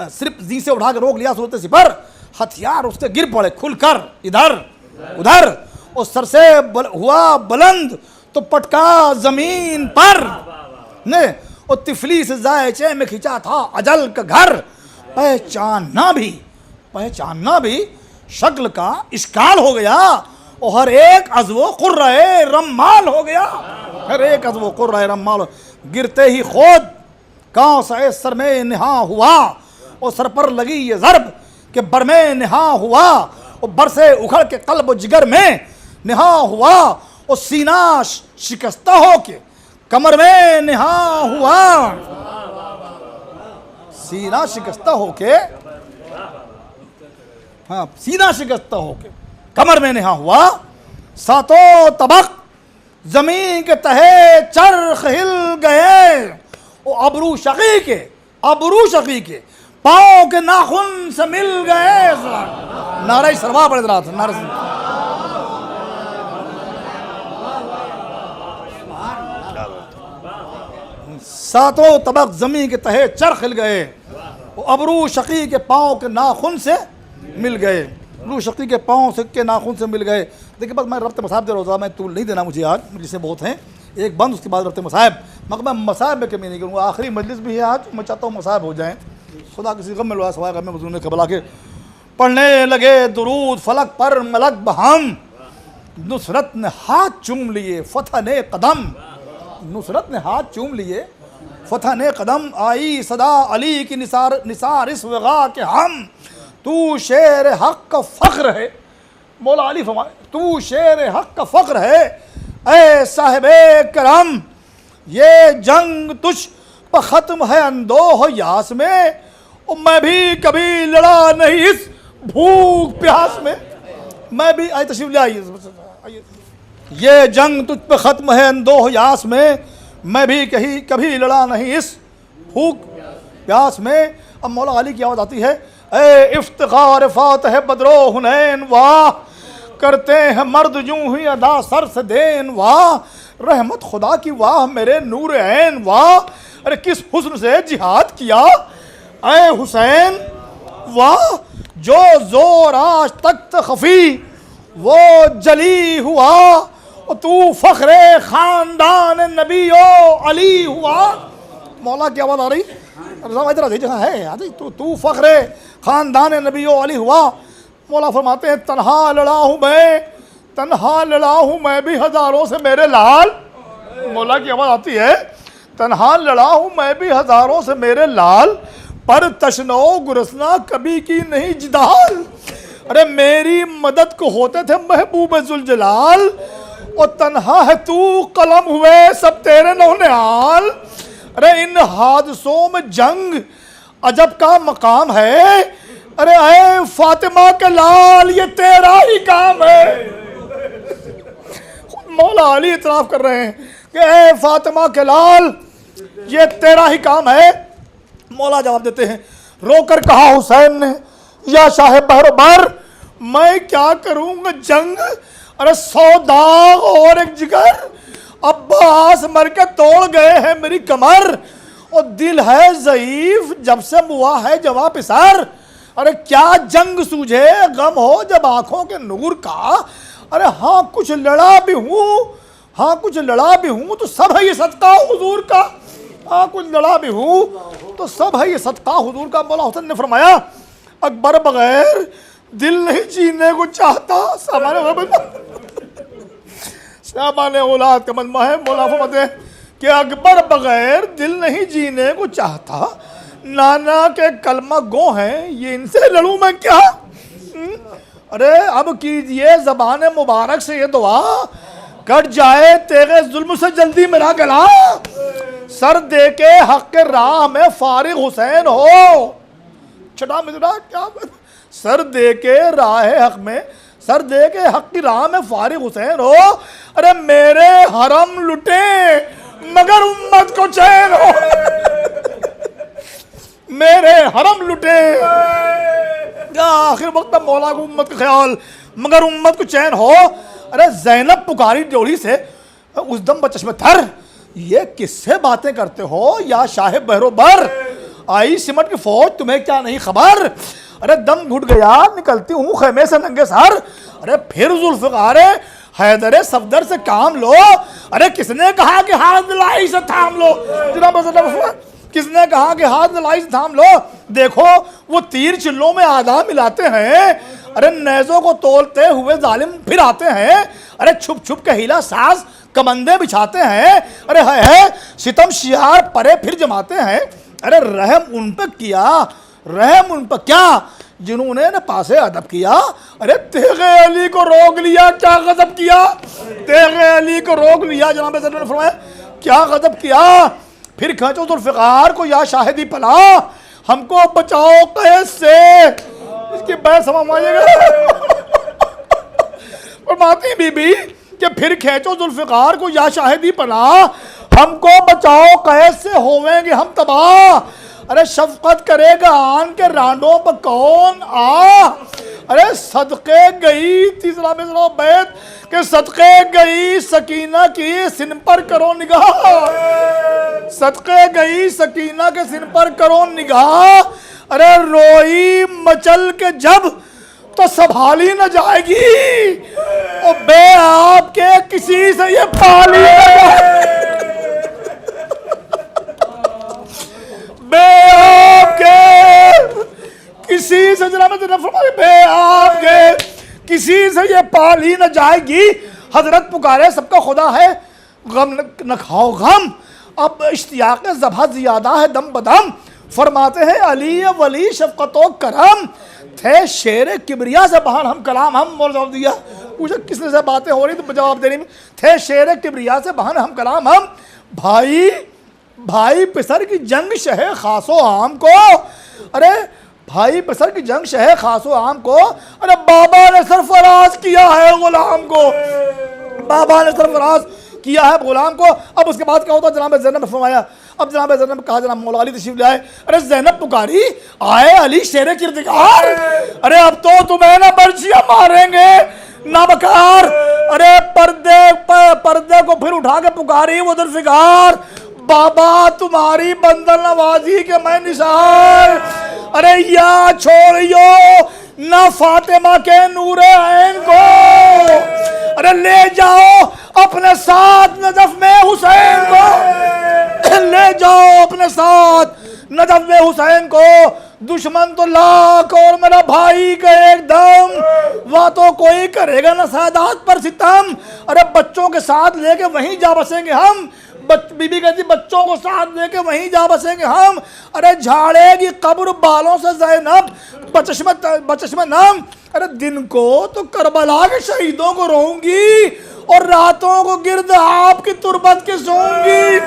Speaker 7: सिर्फ जी से उठा के रोक लिया सूरते सिपर। हथियार उसके गिर पड़े खुलकर इधर उधर, और सर से हुआ बुलंद तो पटका जमीन पर ने। और तिफली से जायचे में खिंचा था अजल का घर, पहचानना भी शक्ल का इश्काल हो गया। और हर एक अज़्वो कुर्रे रम्माल हो गया, हर एक अज़्वो कुर्रे रम्माल। गिरते ही खुद कांव से सर में निहा हुआ, और सर पर लगी ये ज़रब कि बर में निहा हुआ। और बर से उखड़ के कल्ब जिगर में निहा हुआ, और सीना शिकस्ता हो के कमर में निहा हुआ। सीना शिकस्ता हो के, हाँ सीना शिकस्ता हो के कमर में निहा हुआ। सातों तबक जमीन के तहे चरख हिल गए, और अबरू शकी के पाँव के नाखून से मिल गए। नारा सरवा पड़ रहा था, नारा सातों तबक जमीन के तहे चरख हिल गए, वो अबरू शकी के पाँव के नाखून से मिल गए। अबरू शकी के पाँव से के नाखून से मिल गए। देखिए बस मैं रब्त मसाहब दे रहा था, मैं तूल नहीं देना मुझे आज, जिसे बहुत हैं एक बंद, उसके बाद रब्त मसाहब। मगर मैं मसाहब में कमी नहीं करूँगा, आखिरी मजलिस भी है आज, मैं चाहता हूँ मसाहब हो जाएँ। खुदा किसी गम में लगा सवाए गम में मजलूम ने कबला के पढ़ने लगे दुरूद फलक पर मलक बहम। नुसरत ने हाथ चूम लिए फतह ने कदम, नुसरत ने हाथ चूम लिए फतह ने कदम। आई सदा अली की निसार इस वगा के हम, तू शेर हक का फ़ख्र है। मौला अली फरमाए तू शेर हक का फ़ख्र है, ए साहिबे करम ये जंग तुझ पर ख़त्म है अंदोह यास में। और मैं भी कभी लड़ा नहीं इस भूख प्यास में, मैं भी आई तशरीफ ले आइए। ये जंग तुझ पे ख़त्म है अंदोह यास में, मैं भी कभी लड़ा नहीं इस भूख प्यास में। अब मौला अली की आवाज़ आती है, ए इफ्तिखार फातह बदरो हुनैन वाह, करते हैं मर्द यूं ही अदा सर से देन वाह। रहमत खुदा की वाह मेरे नूर ऐन वाह, अरे किस हुस्न से जिहाद किया ए हुसैन वाह। जो जोर आज तक खफी वो जली हुआ, और तू फ़ख्रे ख़ानदान नबी अली हुआ। मौला की आवाज़ आ रही, इधर जगह है तू फ़ख्रे ख़ानदान नबी अली हुआ। मौला फरमाते हैं तन्हा लड़ा हूँ मैं, तन्हा लड़ा हूँ मैं भी हज़ारों से मेरे लाल। मौला की आवाज़ आती है तन्हा लड़ा हूँ मैं भी हज़ारों से मेरे लाल, पर तशनो गुरसना कभी की नहीं जिदाल। अरे मेरी मदद को होते थे महबूब जुलजलाल, और तन्हा है तू कलम हुए सब तेरे नौनिहाल। अरे इन हादसों में जंग अजब का मकाम है, अरे ऐ फातिमा के लाल ये तेरा ही काम है। मौला अली इतराफ कर रहे हैं कि ऐ फातिमा के लाल ये तेरा ही काम है। मौला जवाब देते हैं रोकर कहा हुसैन ने या शाह बहरोबर मैं क्या करूंगा जंग, अरे 100 दाग और एक जिगर, अब्बास मर के तोड़ गए हैं मेरी कमर, और दिल है ज़ईफ जब से हुआ है जवाब पिसर। अरे क्या जंग सूझे गम हो जब आंखों के नूर का, अरे हाँ कुछ लड़ा भी हूँ, हाँ कुछ लड़ा भी हूँ तो सब है ये सदका हुजूर का, हाँ कुछ लड़ा भी हूँ तो सब है ये सदका हुजूर का। मौला हुसैन ने फरमाया अकबर बगैर दिल नहीं जीने को चाहता, सामान्य औलाद का मजमा है। मौला फरमाते हैं कि अकबर बगैर दिल नहीं जीने को चाहता, नाना के कलमा गो हैं ये इनसे लड़ूं मैं क्या। अरे अब कीजिए ज़बान मुबारक से ये दुआ, कट जाए तेरे जुल्म से जल्दी मेरा गला, सर दे के हक के राह में फारिग हुसैन हो। छठा मिसरा क्या, सर दे के राह हक में, सर दे के हक की राह में फारिग हुसैन हो। अरे मेरे हरम लुटे मगर उम्मत को चैन हो, मेरे हरम लुटे आखिर वक्त में मौला को उम्मत का ख्याल मगर उम्मत को चैन हो। अरे ज़ैनब पुकारी ड्योढ़ी से उस दम बचश्मे थर, ये किससे बातें करते हो या शाह बहरोबर, आई सिमट की फौज तुम्हें क्या नहीं खबर। अरे दम घुट गया निकलती हूँ खेमे से नंगे सर, अरे फिर जुल्फ़िकार हैदर सफदर से काम लो। अरे किसने कहा कि हाथ लाई से थाम लो, जनाब किसने कहा कि हाथ लाई से थाम लो। देखो वो तीर चिल्लों में आधा मिलाते हैं, अरे नेज़ों को तोलते हुए जालिम फिर आते हैं। अरे छुप छुप के हिला साज कमंदे बिछाते हैं, अरे है सितम शियार परे फिर जमाते हैं। अरे रहम उन पर किया, रहम उन पर क्या जिन्होंने न पासे अदब किया। अरे तेगे अली को रोक लिया क्या गजब किया, तेगे अली को रोक लिया जनाब ने फरमाया क्या गजब किया। फिर खींचो जुल्फ़िकार को या शाहिदी पला, हमको बचाओ कैस से, इसकी बहस समझ आइएगा। फरमाती बीबी कि फिर खींचो जुल्फ़िकार को या शाहिदी पला, हमको बचाओ कैस से होवेंगे हम तबाह। अरे शफकत करेगा आन के रांडों पर कौन आ। अरे सदके गई तीसरा मिसरा बैत के सदके गई सकीना की सिन पर करो निगाह, सदके गई सकीना के सिन पर करो निगाह। अरे रोई मचल के जब तो संभाली न जाएगी, और बे आपके किसी से ये पाली न जाएगी, बे आपके किसी से जनाब बे आपके किसी से ये पाली न जाएगी। हजरत पुकारे सबका खुदा है गम न खाओ गम, अब इश्तियाक ज़बह ज़ियादा है दम बदम। फरमाते हैं अली वली शफ़क़तो करम, थे शेर किबरिया से बहान हम कलाम। हम और जवाब दिया पूछा किसने से बातें हो रही तो जवाब देने में, थे शेर किबरिया से बहान हम कलाम हम। भाई भाई पिसर की जंग शहे खासो आम को, अरे भाई पिसर की जंग शहे खासो आम को। अरे बाबा ने सरफराज किया है गुलाम को, बाबा ने सरफराज किया है गुलाम को। अब उसके बाद क्या होता जनाब ज़ैनब ने फरमाया, अब जनाब ज़ैनब ने कहा जनाब मौला अली तशरीफ ले आए। अरे ज़ैनब पुकारी आए अली शेर किरदिगार, अरे अब तो तुम्हें ना बर्छियां मारेंगे ना बकार। अरे पर्दे को फिर उठा के पुकारी वो जुल्फ़िकार, बाबा तुम्हारी बंदर नवाजी के मैं निसार। अरे या छोड़ियो ना फातिमा के नूरे ऐन को, अरे ले जाओ अपने साथ नजफ में हुसैन को, ले जाओ अपने साथ नजफ में हुसैन को। दुश्मन तो लाख और मेरा भाई का एकदम, वह तो कोई करेगा ना सादात पर सितम। अरे बच्चों के साथ लेके वहीं जा बसेंगे हम, बीबी कहती बच्चों को साथ लेके वहीं जा बसेंगे हम। अरे झाड़ेगी कब्र बालों से ज़ैनब बचश्मे नम। अरे दिन को तो करबला के शहीदों को रोऊंगी और रातों को गिर्द आपकी तुरबत के सोऊंगी।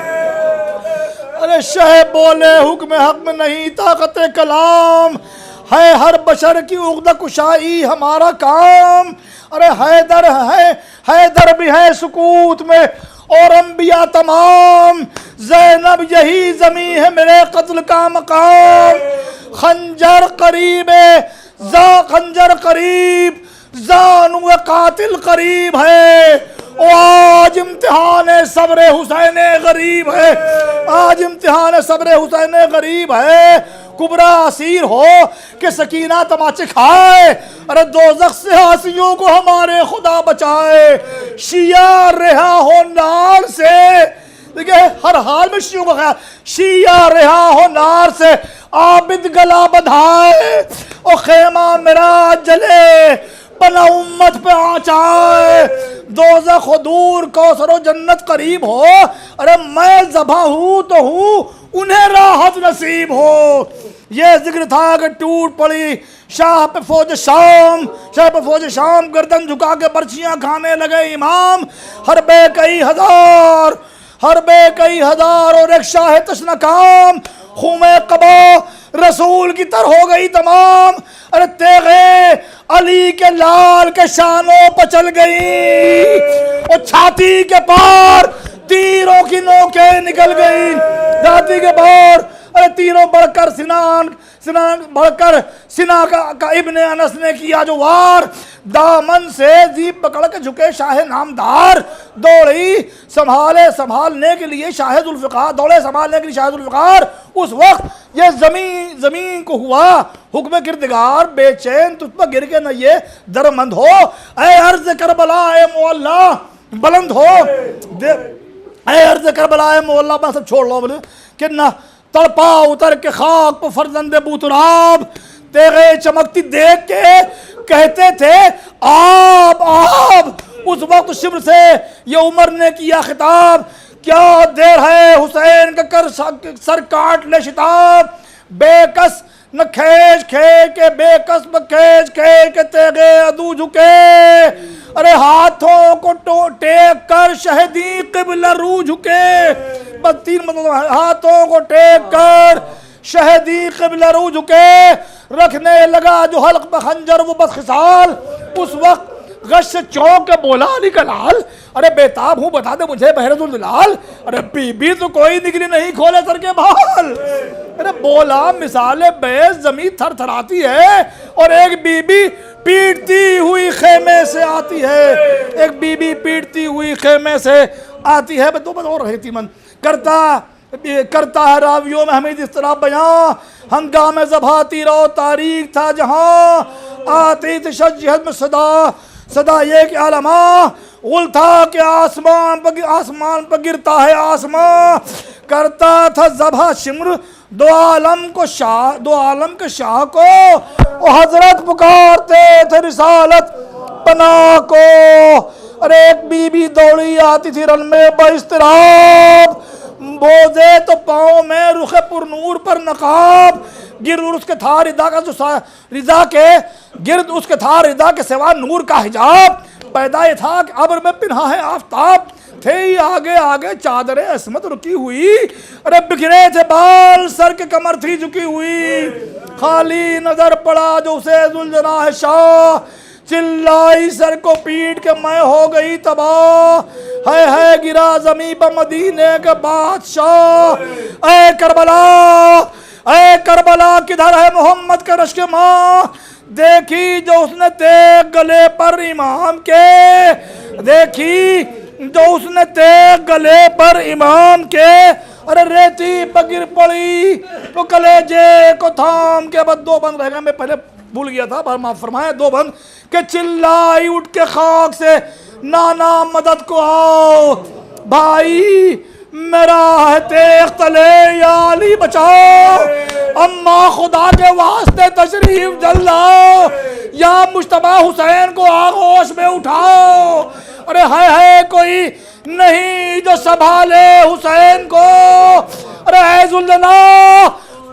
Speaker 7: अरे शह बोले हुक्म हक में नहीं ताकत कलाम, है हर बशर की उगदा कुशाई हमारा काम। अरे हैदर भी है सुकूत में और अंबिया तमाम, ज़ैनब यही ज़मी है मेरे कत्ल का मकाम। खंजर करीब जानू कातिल करीब है, ओ आज इम्तिहान सब्र हुसैन गरीब है, आज इम्तिहान सब्र हुसैन गरीब है। कुबरा असीर हो कि सकीना तमाचे खाए, अरे दोज़ख से हासियों को हमारे खुदा बचाए। शिया रिहा हो नार से, देखिए हर हाल में शियों को खाया। शिया रिहा हो नार से आबिद गला बधाए, और खेमा मेरा जले पना उम्मत पे आचाए। दोज़ख दूर कौसरो जन्नत करीब हो, अरे मैं ज़बा हूँ तो हूँ उन्हें राहत नसीब हो। ये जिक्र था कि टूट पड़ी शाह पे फौज शाम, गर्दन झुका के बर्छियाँ खाने लगे इमाम। हर बे कई हजार और एक शाह तशना काम, खूमे कबा रसूल की तरह हो गई तमाम। अरे तेगे अली के लाल के शानों पर चल गई, और छाती के पार तीरों की नोकें निकल गई। छाती के पार अरे तीरों बढ़कर सिना का इब्ने अनस ने किया जो वार। दामन से जीप पकड़ के झुके शाह नामदार, दौड़े संभालने के लिए शाह जुल्फ़िकार। उस वक्त ये जमीन को हुआ हुक्म किरदगार, बेचैन तुझ पर गिर के न ये दरमंद हो। ऐ अर्ज़ करबला ऐ मोअल्ला बुलंद हो, ऐ अर्ज़ करबला ऐ मोअल्ला, मैं सब छोड़ लो बोले कि न तड़पा उतर के खाक पर फर्जंदे बूतराब। तेरे चमकती देख के कहते थे आब। उस वक्त शिब्र से ये उमर ने किया खिताब, क्या देर है हुसैन का कर सर काट ले शिताब। बेकस न खेच के बेकस में खेच के तेगे अदू झुके, अरे हाथों को टेक कर शहदी क़िबला रू झुके। बस 3 मतलब हाथों को टेक कर शहदी क़िबला रू झुके। रखने लगा जो हल्क में खंजर वो बदखिसाल। उस वक्त गश चौंक के बोला अली का लाल, अरे बेताब हूँ बता दे मुझे बहरतुल लाल। अरे बीबी तो कोई निगली नहीं खोले सर के बाल। अरे बोला मिसाले बेस जमीन थर थराती है, और एक बीबी पीटती हुई खेमे से आती है, एक बीबी पीटती हुई खेमे से आती है। दो बात और रहती मन करता है रावियों में हमें इस तरह बयां। हंगामे ज़बाती रो तारीख था जहां, आती थी शज्जत में सदा ये कि आलमा गुल था कि आसमान पर गिरता है आसमां। करता था ज़बा शिम्र दो आलम के शाह को, वो हजरत पुकारते थे रिसालत पना को। अरे एक बीबी दौड़ी आती थी रन में बइस्तराब, बोझे तो पाँव में रुखे पुरनूर पर नकाब। गिर्द उसके था रिदा के सिवा नूर का हिजाब। पैदा ये था कि अब्र में पिन्हा है आफताब, थे ही आगे आगे चादरें असमत रुकी हुई। अरे बिखरे थे बाल सर के कमर थी झुकी हुई। खाली नजर पड़ा जो उसे जुलजना है शाह, चिल्लाई सर को पीट के मैं हो गई तबाह। है गिरा जमी पर मदीने के बादशाह। ऐ करबला किधर है मोहम्मद का रश्क माँ। देखी जो उसने तेग गले पर इमाम के, देखी जो उसने तेग गले पर इमाम के। अरे रेती बगिर पड़ी तो कलेजे को थाम के। बस 2 बंद रह गए, मैं पहले भूल गया था, माफ फरमाया। 2 बंद के चिल्लाई उठ के खाक से नाना मदद को आओ। भाई मेरा है तेख तले या अली बचाओ, अम्मा खुदा के वास्ते तशरीफ जल लाओ, या मुश्तबा हुसैन को आगोश में उठाओ। अरे है कोई नहीं जो संभाले हुसैन को, अरे ऐ जुल्दना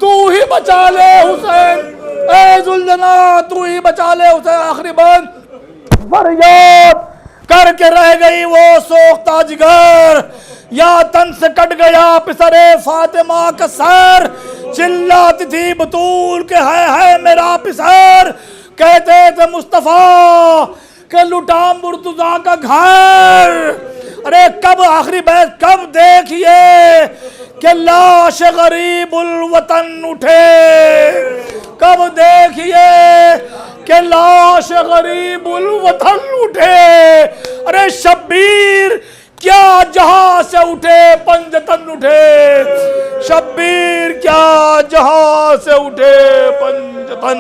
Speaker 7: तू ही बचा ले हुसैन, ऐ जुल्दना तू ही बचा ले हुसैन। आखिरी बंद फरियाद करके रह गई वो सोख्ता जिगर, या तन से कट गया पिसरे फातिमा का सर। चिल्लाती थी बतूल के है मेरा पिसर, कहते थे मुस्तफा के लुटा मुर्तजा का घर। अरे कब आखिरी बैत कब देखिए कि लाश गरीबुल वतन उठे, कब देखिए कि लाश गरीबुल वतन उठे। अरे शब्बीर क्या जहां से उठे पंजतन उठे, शब्बीर क्या जहां से उठे पंजतन।